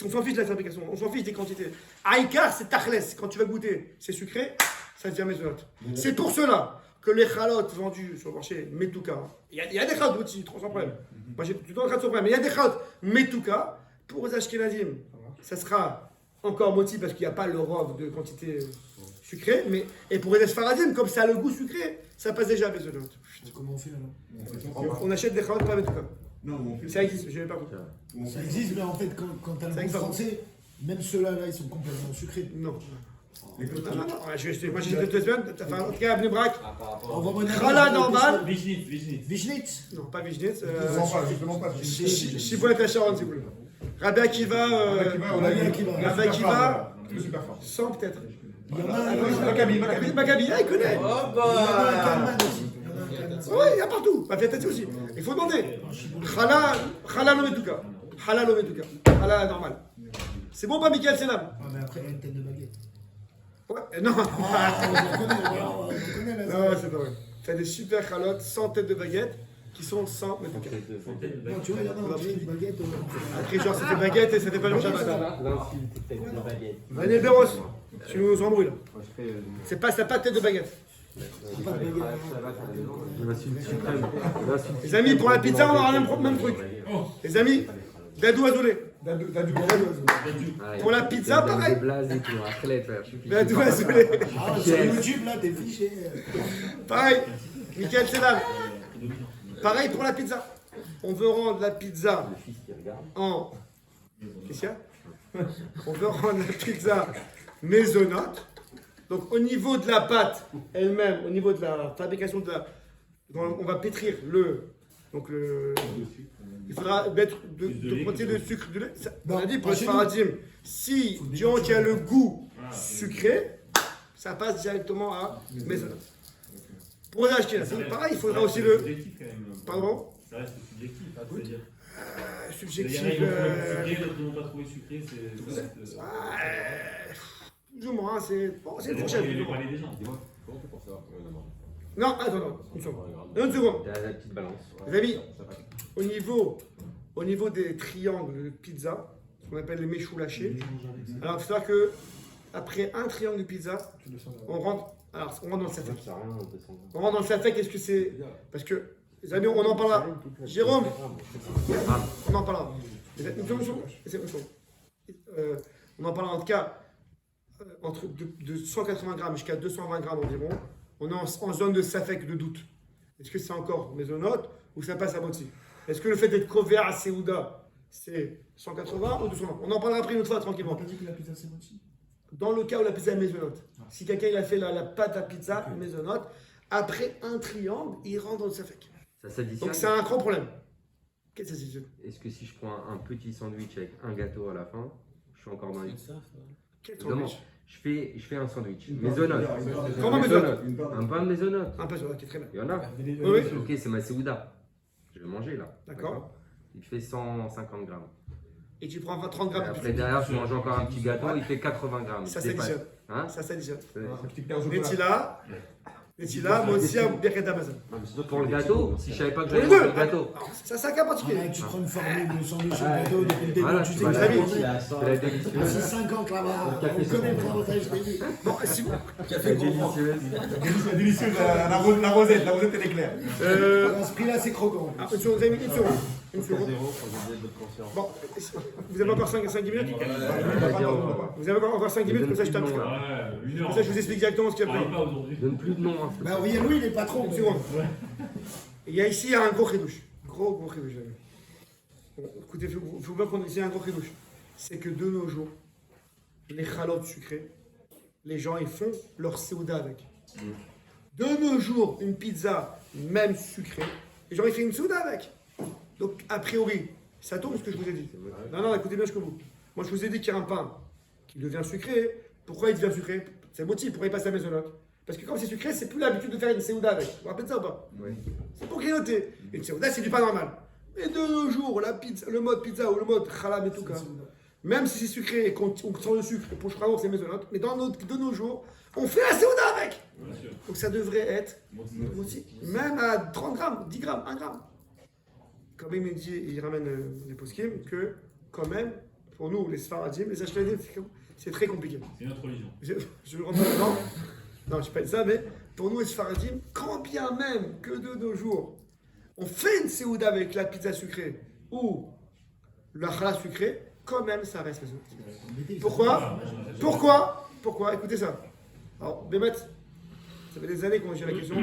on s'en fiche de la fabrication, on s'en fiche des quantités. Aïkar, c'est tachles. Quand tu vas goûter, c'est sucré, ça devient maisonnante. C'est pour cela que les chalotes vendus sur le marché, Metuka, il y a des chalotes aussi, sans problème. Moi, j'ai tout le temps sans problème, mais il y a des chalotes Metuka, pour les Ashkenazim, ça sera encore moti parce qu'il n'y a pas le rov de quantité sucrée, mais, et pour les Sfaradim, comme ça a le goût sucré, ça passe déjà maisonnante.
Comment on fait alors?
On achète des chalotes pas Metuka.
Non, on fait
Ça existe, je n'ai pas vu.
Ça existe, mais en fait, quand t'as le
Ça
goût
existe.
français, même ceux-là, là, ils sont complètement sucrés.
Non. Moi, j'ai deux semaines, t'as fait un cas à Bnebrak.
Ah, par rapport
On va bonne
Chala normal.
Vignit.
Vishnitz.
Non, pas Vignitz.
Justement pas.
Chiboulet la Charonne, si vous voulez. Rabbi Akiva, Rabbi Akiva,
Tout super fort.
100 peut-être.
Il y en a un.
Maccabi, il connaît.
Oh
Il y en a un
bah
Kalman aussi.
Oui, il y a partout. Bah, Fiat aussi. Il faut demander. Chala Lometuka. Chala Lometuka. Chala normal. C'est bon, pas Michael Selam?
Ah, mais après, il y a une tête de baguette.
Ouais, non.
Ah, on connaît là.
Non, c'est pas vrai. T'as des super chalotes sans tête de baguette qui sont sans Metuka.
Non, tu vois, il y en a un qui a une baguette.
Après, genre, c'était baguette et c'était pas le Shabbat. Daniel Béros, tu nous embrouilles là. C'est pas, ça n'a pas de tête de baguette.
Pas de baguette.
Les amis, pour la pizza, on aura le même truc. Les amis, Dadou Azoulé. Pour la pizza, pareil. Dadou Azoulé.
Ah, sur YouTube, là, t'es fiché.
Pareil. Michael Sedam. Pareil pour la pizza. On veut rendre la pizza en. Qu'est-ce qu'il y a? On veut rendre la pizza maisonnante. Donc au niveau de la pâte elle-même, au niveau de la fabrication de la. On va pétrir donc il faudra mettre de quantité de sucre, de lait. On a dit pour le Sfaradim, si disons qu'il y a le goût sucré, ça passe directement à maisonnante. Pour les Ashkenazim, pareil, il faudra aussi le.
Subjectif quand même.
Pardon?
Ça reste subjectif, hein, c'est-à-dire. Il y en a
subjectif.
qui vont trouver sucré, d'autres n'ont pas trouvé sucré.
Plus ou moins, c'est bon, c'est une
Il
fourchette.
y a les palais des gens.
Dis-moi, comment on fait pour savoir combien on a mangé?
Non, attends, une seconde. Une seconde.
T'as la petite balance.
Les amis,
Ça va.
au niveau des triangles de pizza, ce qu'on appelle les méchoux lâchés, alors il faut savoir que après un triangle de pizza, on rentre dans le safek.
Ça sert à rien, 200 grammes.
On rentre dans le safek, qu'est-ce que c'est? Parce que, les amis, on en parlera. Jérôme, on en parlera. On en parlera en tout cas entre de 180 grammes jusqu'à 220 grammes environ. On est en zone de safek, de doute. Est-ce que c'est encore mésonote ou ça passe à moitié? Est-ce que le fait d'être couvert à Seouda, c'est 180 ou 220? On en parlera après une autre fois tranquillement.
On t'a dit que la pizza c'est mochi.
Dans le cas où la pizza est mésonote, si quelqu'un il a fait la pâte à pizza mésonote, après un triangle, il rentre dans le safek.
Ça s'additionne.
Donc c'est un grand problème. Qu'est-ce que ça s'additionne?
Est-ce que si je prends un petit sandwich avec un gâteau à la fin, je suis encore dans les.
Quel
Évidemment,
sandwich?
je fais un sandwich. Mésonote.
Comment
Mésonote.
mésonote?
Un pain de mésonote.
Un peu, ok, très bien.
Il y en a.
Oui.
Ok, c'est ma Seouda. Je vais manger là.
D'accord.
Il fait 150 grammes.
Et tu prends 30
Et
grammes.
après, derrière, je mange encore un petit gâteau, il fait 80 grammes.
Ça
C'est pas-
s'additionne.
Hein
Ça s'additionne.
Un petit pain au chocolat.
Netila, moi aussi, à Birket Amazon.
Pour le gâteau, si je savais pas que
Pour les
j'allais manger
deux.
le gâteau.
Ça, c'est un cas particulier.
Tu prends une formule de sandwich au gâteau depuis le début,
Voilà,
tu
tu
sais
vas
que
la
ça
vie.
manger.
C'est la délicieuse.
C'est 50 là-bas. On connaît le travail, je t'ai dit.
Bon, si vous-
La délicieuse.
C'est délicieux, la rosette elle est claire.
À ce prix-là, c'est croquant.
Une seconde, une seconde. Une seconde.
Zéro, quand vous êtes de conscience.
Bon, vous avez encore 5 minutes? Vous avez encore 5 minutes, comme ça je termine.
Ouais, une heure.
Comme ça je vous explique directement ce qu'il y a
Parle
pris.
pas aujourd'hui.
Donne plus de nom. Hein.
Bah, Aurélien, lui, il est patron.
Une seconde. Il y a ici un gros khidouche. Gros khidouche. Écoutez, il faut bien qu'on ait ici un gros khidouche. C'est que de nos jours, les chalotes sucrées, les gens ils font leur seouda avec. De nos jours, une pizza, même sucrée, les gens ils font une seouda avec. Donc, a priori, ça tombe ce que je vous ai dit. Non, écoutez bien ce que vous. Moi, je vous ai dit qu'il y a un pain qui devient sucré. Pourquoi il devient sucré? C'est le motif, pourquoi il passe à la maisonnote? Parce que comme c'est sucré, c'est plus l'habitude de faire une seouda avec. Vous vous rappelez de ça ou pas?
Oui.
C'est pour grignoter. Une seouda, c'est du pain normal. Mais de nos jours, la pizza, le mode pizza ou le mode khalam et tout cas, même si c'est sucré et qu'on sent le sucre, pour je c'est maisonnote, mais de nos jours, on fait la seouda avec.
Bien sûr.
Donc ça devrait être aussi, même à 30 grammes, 10 grammes, 1 gramme. Quand même, il ramène les poskim que, quand même, pour nous, les Sfaradim, les Ashkenazim, c'est très compliqué.
C'est notre religion.
Je le rentre dedans. Non, je ne pas dit ça, mais pour nous, les Sfaradim, quand bien même que de nos jours, on fait une seouda avec la pizza sucrée ou le challah sucré, quand même, ça reste maison. Pourquoi? Écoutez ça. Alors, Bémet, ça fait des années qu'on a la question,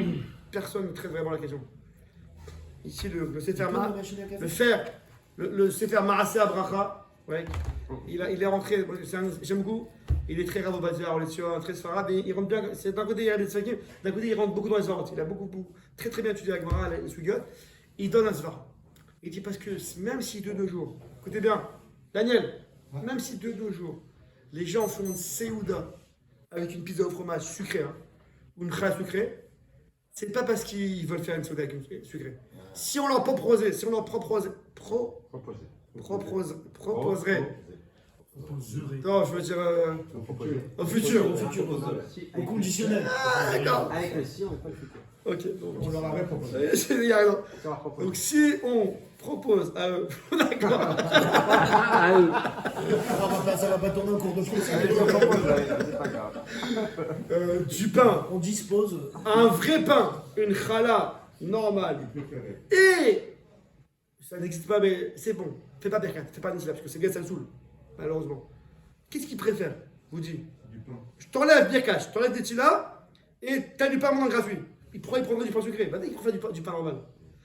personne ne traite vraiment la question. Ici, le Sefer Ma, le Sefer Maaseh Abracha, ouais, il est rentré, j'aime beaucoup, il est très rave au bazar, très sfarad, et il rentre bien, c'est d'un côté il y a des sfakim, d'un côté il rentre beaucoup dans les svarot, il a beaucoup, très bien étudié la Gemara, les Sugyot, il donne un svar. Il dit parce que même si de nos jours, écoutez bien, Daniel, même si de nos jours, les gens font une seouda avec une pizza au fromage sucrée, hein, ou une challah sucrée, c'est pas parce qu'ils veulent faire une seouda avec une sucrée. Si on leur proposerait, non, je veux dire au futur.
Au conditionnel.
Ah, d'accord.
Avec le si, on n'est pas le futur.
Ok, donc
On leur a répondu.
il y a raison.
Ça va proposer.
Donc si on propose à eux, d'accord,
Ah, oui.
Ça va pas tourner au cours de foot.
C'est pas grave.
du pain,
On dispose.
un vrai pain, une challah normale, et ça n'existe pas, mais c'est bon. Fais pas Birkat, fais pas Nisla, parce que c'est bien ça le saoule, malheureusement. Qu'est-ce qu'il préfère? Vous dit,
Du pain.
je t'enlève Birkat, je t'enlève des Tila, et t'as du pain maintenant gratuit. Pourquoi il prendrait du pain sucré? Bah, il préfère du pain normal.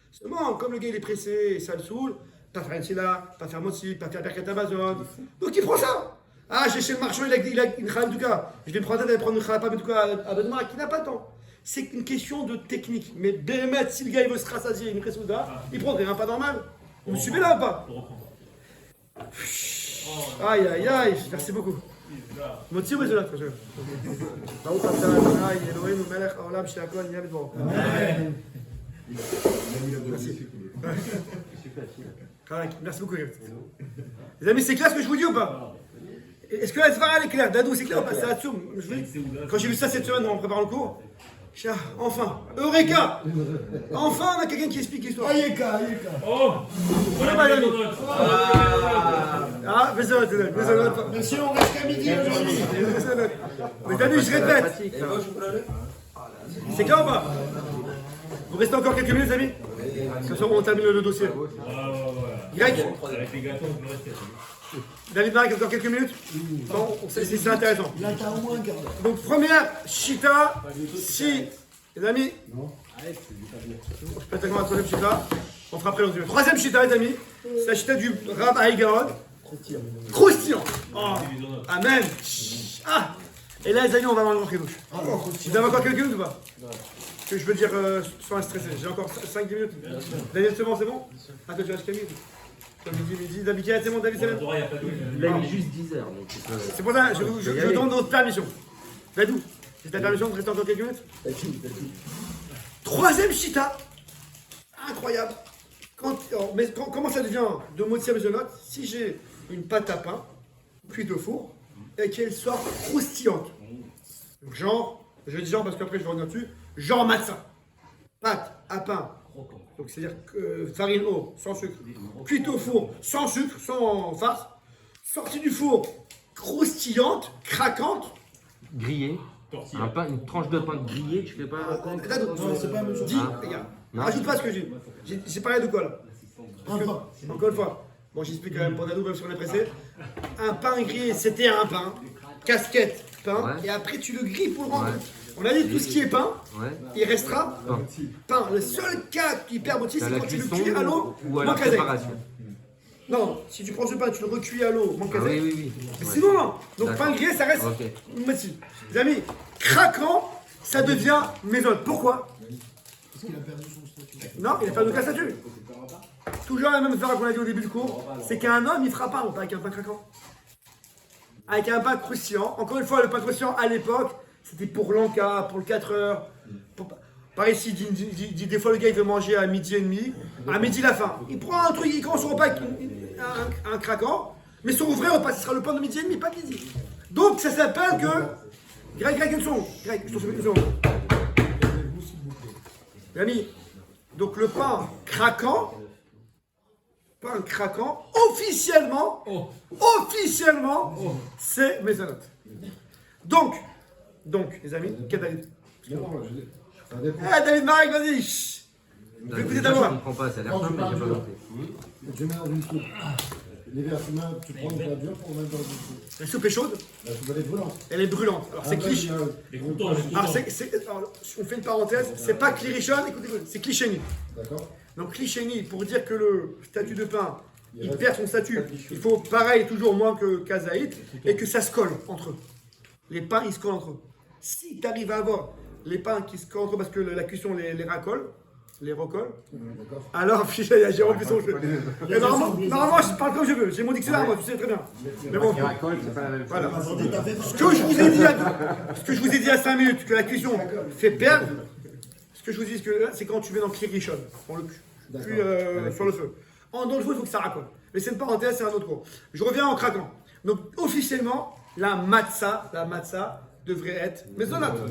Seulement, comme le gars il est pressé et ça le saoule, pas faire un Tila, pas faire Motsi, pas faire Birkat Amazon, donc il prend ça. Ah, j'ai chez le marchand, il a une challah du cas. Je vais prendre une challah pas du cas à Benoît, qui n'a pas le temps. C'est une question de technique. Mais Bémet, si le gars il veut se rassasier, une Kressouda, il prendrait un pas normal. Vous me suivez là ou pas?
Pour reprendre.
Aïe aïe aïe, merci beaucoup. Motsi ou Bézolat? Baruch atah Adonai Eloheinu melech haolam she'akol nהיה בדברו.
Il a mis la bonne
Merci.
musique.
Super,
Merci beaucoup. Les amis, c'est clair ce que je vous dis ou pas? Est-ce que la svara elle est claire? Dadou, c'est clair ou pas? C'est Hatsoum. Quand j'ai vu ça cette semaine en préparant le cours, enfin, Eureka! Enfin, on a quelqu'un qui explique l'histoire.
Ayeka.
Oh
Voilà,
Voilà,
madame. Ah, Bézalot.
Monsieur, on reste qu'à midi aujourd'hui.
Mais t'as vu, je répète.
Et moi, je peux l'aller.
C'est clair ou pas? Vous restez encore quelques minutes, les amis? Comme ça, on termine le dossier. Greg,
Avec les gâteaux, on peut rester.
David Marek, encore quelques minutes? Bon, c'est intéressant.
Là, t'as au moins un quart d'heure.
Donc, première Chita, si, les amis, je peux attaquer la troisième Chita, on fera après l'autre. Troisième Chita, les amis, c'est la Chita du Rav Haïgaon. Croustillant. Oh, amen. Ah, et là, les amis, on va avoir un douche. Vous avez encore quelques minutes ou pas? Que je veux dire sans stresser. J'ai encore 5-10 minutes. Daniel, c'est bon? Ah, toi, tu restes qu'à midi. Comme midi, David, c'est bon, David, c'est bon?
Il a mis juste 10 heures. Donc
C'est pour ça, je demande votre permission. Dadou, c'est ta permission de rester encore quelques minutes? Troisième Chita. Incroyable. Comment ça devient de moitié note si j'ai une pâte à pain cuite au four et qu'elle soit croustillante? Genre, je dis genre parce qu'après je vais revenir dessus, genre matzah. Pâte à pain. Donc c'est-à-dire farine eau, sans sucre. Cuite au four, sans sucre, sans farce. Sortie du four, croustillante, craquante.
grillé, un pain, une tranche de pain grillé, tu fais pas.
Non,
c'est pas la même chose.
Dis, regarde, rajoute pas ce que j'ai. J'ai parlé de quoi là? Encore une fois. Bon, j'explique quand même pour Dadou, même si on est pressé. Un pain grillé, c'était un pain. Casquette, pain.
Ouais.
Et après, tu le grilles pour le rendre. On a dit tout ce qui est pain,
Ouais.
il restera
Pain.
pain. Le seul cas qui perd moitié,
À
c'est
la
quand tu le
cuisson
cuis à l'eau,
ou à la
manque à zèle.
préparation.
Non, si tu prends ce pain, tu le recuis à l'eau, manque à
Ah
zèle.
oui.
Mais
Ouais.
sinon, non. Donc
D'accord.
pain grillé, ça reste
Ok.
moitié. Les amis, craquant, ça devient maison. Pourquoi?
Parce qu'il a perdu son statut.
Non, il a perdu aucun statut. Toujours la même affaire qu'on a dit au début du cours, c'est qu'un homme, il fera pas, pas avec un pain craquant. Avec un pain croustillant. Encore une fois, le pain croustillant, à l'époque, c'était pour l'enca, pour le 4 heures. Par ici, dit des fois, le gars, il veut manger à midi et demi. À midi, la fin. Il prend un truc, il commence son repas avec un craquant. Mais son vrai repas, ce sera le pain de midi et demi, pas de midi. Donc, ça s'appelle que... Greg, une seconde. Greg, je t'en souviens une seconde. Les amis, donc le pain craquant, officiellement, c'est mésonote. Donc, les amis, quel David?
Ça dépend.
Ah, David Marek, vas-y. Chut. Écoutez
Je
d'abord.
comprends pas, ça a l'air simple, mais j'ai pas compris.
Tu mets dans une soupe. L'hiver, tu prends une plat dur pour mettre dans une soupe.
La soupe est chaude,
La soupe, elle est brûlante.
elle est brûlante. Alors c'est cliché.
Les croutons, les croutons.
Alors, on fait une parenthèse, c'est pas clirichon, écoutez, c'est clichénie.
D'accord.
Donc clichénie, pour dire que le statut de pain, il perd son statut, il faut pareil, toujours moins que Kazaït, et que ça se colle entre eux. Les pains, ils se collent entre eux. Si tu arrives à avoir les pains qui se collent entre eux parce que la cuisson les racole, les recolle, alors, il y a Jérôme qui sont normalement, je parle comme je veux, j'ai mon dictionnaire, moi, tu sais très bien. Mais bon,
Qui racole, c'est pas la même chose.
voilà. Ce que je vous ai dit à 5 minutes, que la cuisson fait perdre, ce que je vous dis, c'est quand tu mets dans le clirichon, on le cuit sur le feu. Dans le feu, il faut que ça racole. Mais c'est une parenthèse, c'est un autre cours. Je reviens en craquant. Donc, officiellement, la matzah devrait être maisonnote.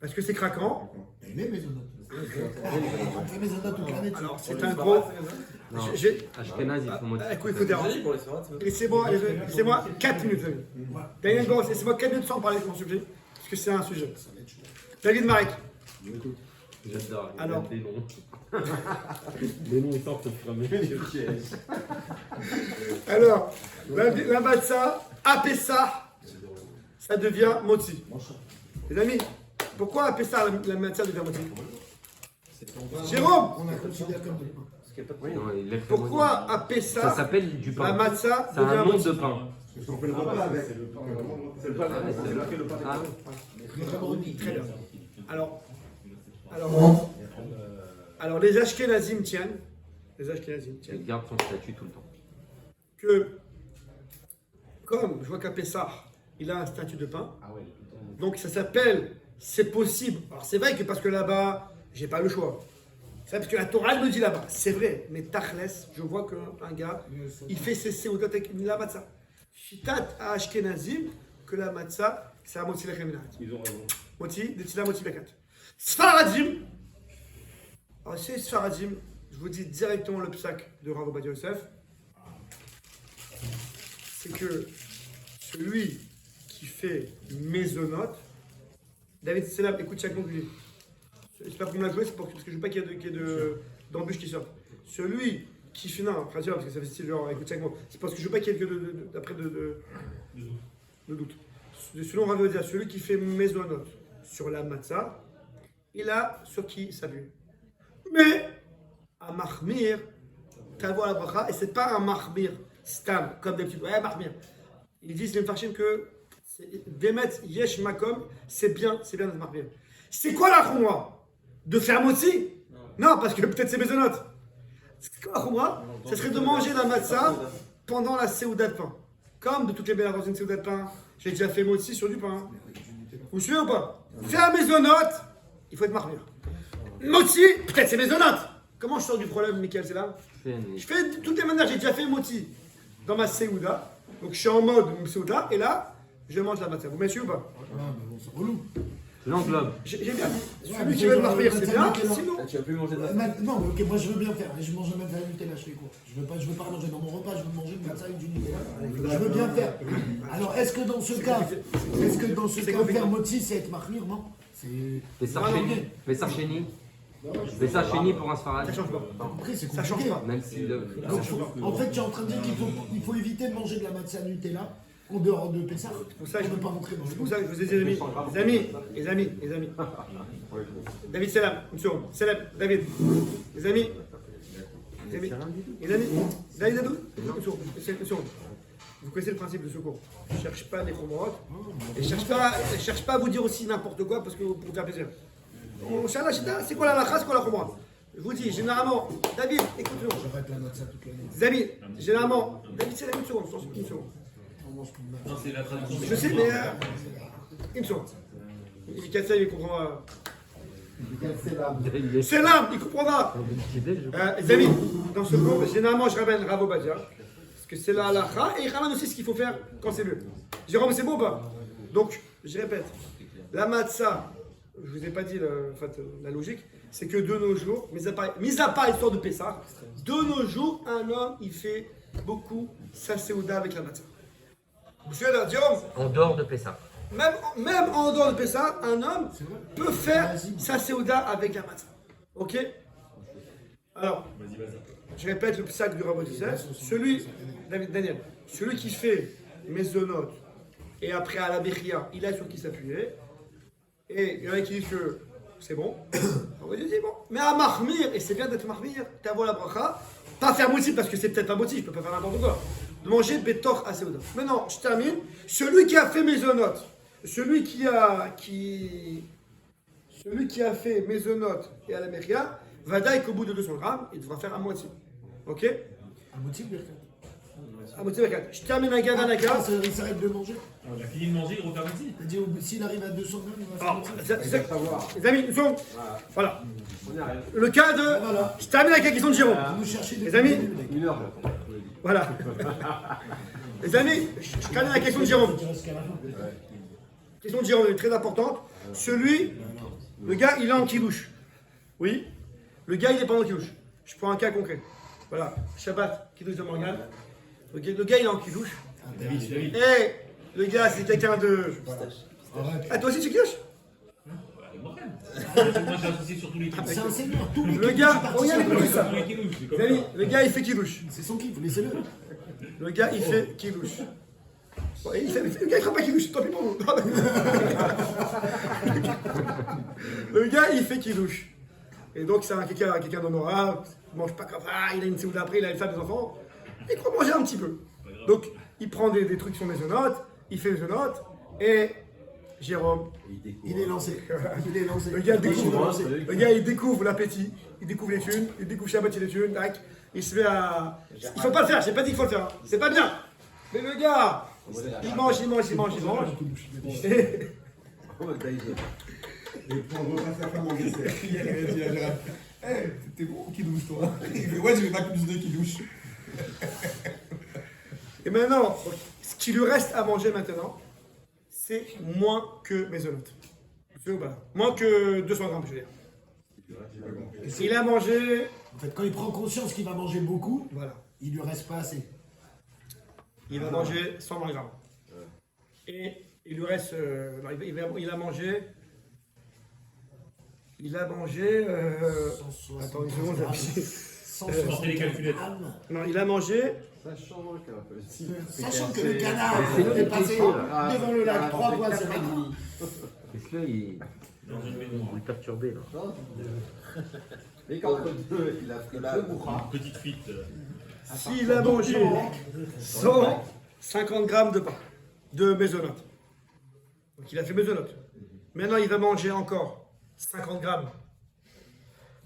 Parce que c'est craquant.
Il est maisonnote. On fait maisonnote au planète.
Alors, c'est un gros.
Non,
J'ai.
Ashkenaz, il faut moitié.
Écoutez,
Joli pour les soirées, c'est vrai.
laissez-moi 4 minutes. Daniel Goros, laissez-moi 4 minutes sans parler de mon sujet. Parce que c'est un sujet. David Marek.
J'adore.
Alors.
Les noms. Les noms, ils sortent au fur et à mesure.
Alors, la matzah, à Pessah, ça devient moti. Les amis, pourquoi à Pessah la matzah devient moti? Jérôme,
On la considère comme des pains.
Non, il l'a fait
pourquoi à
Ça
Pessah
s'appelle du
la
pain.
matzah
C'est un
devient
nom
moti?
de pain.
Parce qu'on fait le repas avec.
Ah,
Très bien. Alors les Ashkenazim tiennent,
il garde son statut tout le temps.
que, comme je vois qu'à Pessah, il a un statut de pain, donc ça s'appelle, c'est possible. Alors c'est vrai que parce que là-bas, j'ai pas le choix. C'est parce que la Torah elle le dit là-bas, c'est vrai, mais Tachles, je vois qu'un gars, il fait ses séoudat avec la matzah. Shitat à Ashkenazim, que la matzah, c'est à Motzi Lechem Minat.
Ils ont raison.
Motzi, Detila Motzi Bekat. Sfaradim, alors c'est Sfaradim, je vous dis directement le psak de Rav Ovadia Yosef, c'est que celui qui fait mésonote, David Selam, écoute chaque mot que je dis. C'est pas pour me la jouer, c'est parce que je veux pas qu'il y ait d'embûches qui sortent. Celui qui fait, non, parce que ça fait style genre, écoute chaque mot, c'est parce que je veux pas qu'il y ait de doute. Selon Rav Ovadia, celui qui fait mésonote sur la matzah, il a sur qui il s'appuie. Mais, à Mahmir, t'as la bracha, et c'est pas un Mahmir, stam, comme d'habitude, ouais, Mahmir. Ils disent, les Mfarshim, que Demet Yesh Makom, c'est bien d'être Mahmir. C'est quoi la chumra? De faire motzi? Non, parce que peut-être c'est mésonote. C'est quoi la chumra? Ça serait de manger la matzah pendant la séouda de pain. Comme de toutes les belles dans une séouda de pain, j'ai déjà fait motzi sur du pain. Vous suivez ou pas? Faire mésonote, il faut être Mahmir. Motzi, peut-être c'est mésonote. Comment je sors du problème, Michael, c'est là? Je fais de toutes les manières, j'ai déjà fait motzi dans ma séouda. Donc je suis en mode séouda, et là, je mange la matzah. Vous m'avez suivi ou pas?
Ah, mais bon, c'est relou.
L'englobe.
J'ai bien dit. Celui qui veut le marquer, c'est bien. Sinon,
Tu vas plus manger de la
Non, mais ok, moi je veux bien faire, mais je mange même du Nutella, je fais quoi? Je veux pas manger dans mon repas, je veux manger de matzah avec du Nutella. Je veux bien faire. Alors, est-ce que dans ce cas, faire motzi, c'est être mahmir, non?
Fais ça chez Ni. Fais ça chez Ni pour un Sfarad.
ça change pas.
Après, c'est
Ça change
compliqué.
pas.
Même si le.
Donc, en fait, tu es en train de dire qu'il faut éviter de manger de la matzah Nutella en dehors de Pessah.
Pour ça,
On
je
ne peut pas rentrer dans
C'est
le
pour ça que je vous ai dit, les amis. David Selam, une seconde. Selam, David. Les amis. David Dadou, une seconde. Vous connaissez le principe de secours. Je ne cherche pas les chomorot. Et je ne cherche pas à vous dire aussi n'importe quoi parce que pour vous faire plaisir. C'est quoi la lacha, c'est quoi la chomorot? Je vous dis, généralement, David, écoute-nous.
J'arrête la matzah toute l'année.
Les amis, généralement, David Selam, une seconde.
On mange plus de matzah.
Non, c'est la traduction.
Je sais, mais. Une seconde. Il casse ça, il comprendra. C'est l'âme, il comprendra. Les amis, dans ce cours, généralement, je ramène Rav Ovadia, parce que c'est la halakha, et il ramène aussi ce qu'il faut faire quand c'est mieux. Jérôme, c'est bon ou pas? Donc, je répète, la matzah, je vous ai pas dit la logique, c'est que de nos jours, mis à part l'histoire de Pessah, de nos jours, un homme, il fait beaucoup sa séouda avec la matzah. Vous suivez là, Jérôme?
En dehors de Pessah.
Même en dehors de Pessah, un homme peut faire sa séouda avec la matzah. Ok? Alors, je répète le psak du Rav Yosef. Daniel, celui qui fait mésonote et après à la Bechia, il a sur qui s'appuyer. Et il y en a qui disent que c'est bon. Rav Yosef dit bon. Mais à Mahmir, et c'est bien d'être Mahmir, t'as la bracha, pas faire motif parce que c'est peut-être pas motif, je peux pas faire n'importe quoi. De manger Betor à Séouda. Maintenant, je termine. Celui qui a fait mésonote, celui qui a fait mésonote et à la Mechia, va dire qu'au bout de 200 grammes, il devra faire à moitié. Ok?
Un motif, Berkat.
À moitié, Berkat. Je termine un gars d'un
Il s'arrête de manger.
Il a fini de manger, il repart ici.
C'est-à-dire, s'il arrive à 200 grammes, il va faire
Alors,
motif.
les amis, ils sont. Voilà.
On y arrive.
Le cas de.
Voilà.
Je termine avec la question de Jérôme.
Vous cherchez des
Les amis,
Une heure, j'attends.
voilà. Les amis, je termine la question de Jérôme.
qui restent qu'à la fin.
Question de Jérôme est très importante. Le gars, il est en kidouche. Oui. Le gars, il est pas en kidouche. Je prends un cas concret. Voilà. Shabbat, kidouche de Morgane. Le gars, il est en kidouche.
David.
Et le gars, c'est quelqu'un de. Ah, toi aussi, tu kidouches?
Moi, j'ai associé sur tous les trucs.
C'est un seigneur, tous les
Le
kiffs
gars,
qui participent.
regardez écoutez ça.
Tous les kilos, c'est comme
Les amis,
ça.
le gars, il fait kidouche.
C'est son kiff, laissez-le.
Le gars, il fait kidouche. Bon, le gars, il fera pas kidouche, tant pis pour vous. Le gars, il fait kidouche. Et donc, c'est quelqu'un d'honorable, il mange pas comme ça, il a une séouda après, il a une femme, des enfants. Il croit manger un petit peu. Donc, il prend des trucs sur mésonote, il fait mésonote, et Jérôme,
Il est lancé. Il est lancé.
le gars découvre,
lancé.
le gars, il découvre l'appétit, il découvre les thunes, il découvre Shabbat, les thunes, tac, il se met à. Il faut pas le faire, j'ai pas dit qu'il faut le faire, hein. C'est pas bien. Mais le gars, il mange.
Et pour repas sa femme en dessert. T'es bon qui douche, toi? Ouais, je vais pas plus de qui douche.
Et maintenant, ce qui lui reste à manger maintenant, c'est moins que Mésonote. Moins que 200 grammes, je veux dire. Il a mangé.
En fait, quand il prend conscience qu'il va manger beaucoup,
Voilà.
il lui reste pas assez.
Il va manger 120 grammes. Et il lui reste. Non, il a mangé. Il a mangé. Attends une seconde, j'ai affiché.
160
les calculettes.
grammes.
Non, il a mangé.
Sachant que le canard
c'est
est passé devant le lac 3 fois ce midi.
Qu'est-ce il
Dans une maison.
est perturbé là.
Et qu'entre deux, il a pris deux bouchas.
Une petite fuite.
S'il a mangé 150 grammes de pain, de Mésonote. Donc il a fait Mésonote. Maintenant, il va manger encore 50 grammes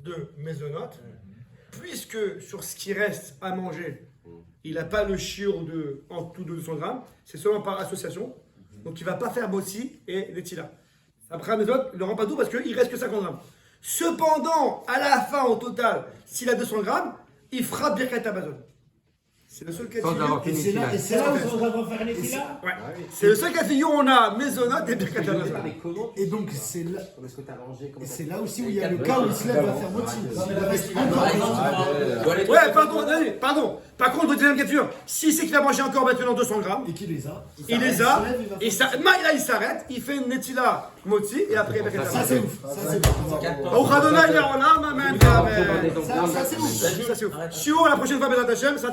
de Mésonote. Puisque sur ce qui reste à manger, il n'a pas le shiur de en tout de 200 grammes, c'est seulement par association. Donc il ne va pas faire Motzi et Netila. Après Mésonote, il ne le rend pas tout parce qu'il ne reste que 50 grammes. Cependant, à la fin, au total, s'il a 200 grammes, il fera Birkat Amazon. C'est le seul cas de
Sans
figure.
avoir
Et
fini
c'est là, et
là.
c'est là où
On va refaire les filas.
Ouais. C'est le seul cas de figure où on a Mésonote et Birkat Amazon.
Mais comment
Et donc c'est là,
Comment est-ce que t'as mangé?
et c'est là aussi où il y a le cas où il se lève à faire moitié. Il reste
Par
encore.
exemple,
Ouais, pardon. Par contre, deuxième cas de figure, s'il sait qu'il va manger encore maintenant 200 grammes,
Et qui les a.
il les a, et là il s'arrête, il fait une Netila Motzi et après Birkat
Ça
Amazon.
c'est ouf. Ça c'est ouf.
Au Khadonai, Léolam, Amen, Amen.
Ça c'est ouf.
Ça c'est ouf. Shiur, la prochaine fois, Bezrat Hashem, ça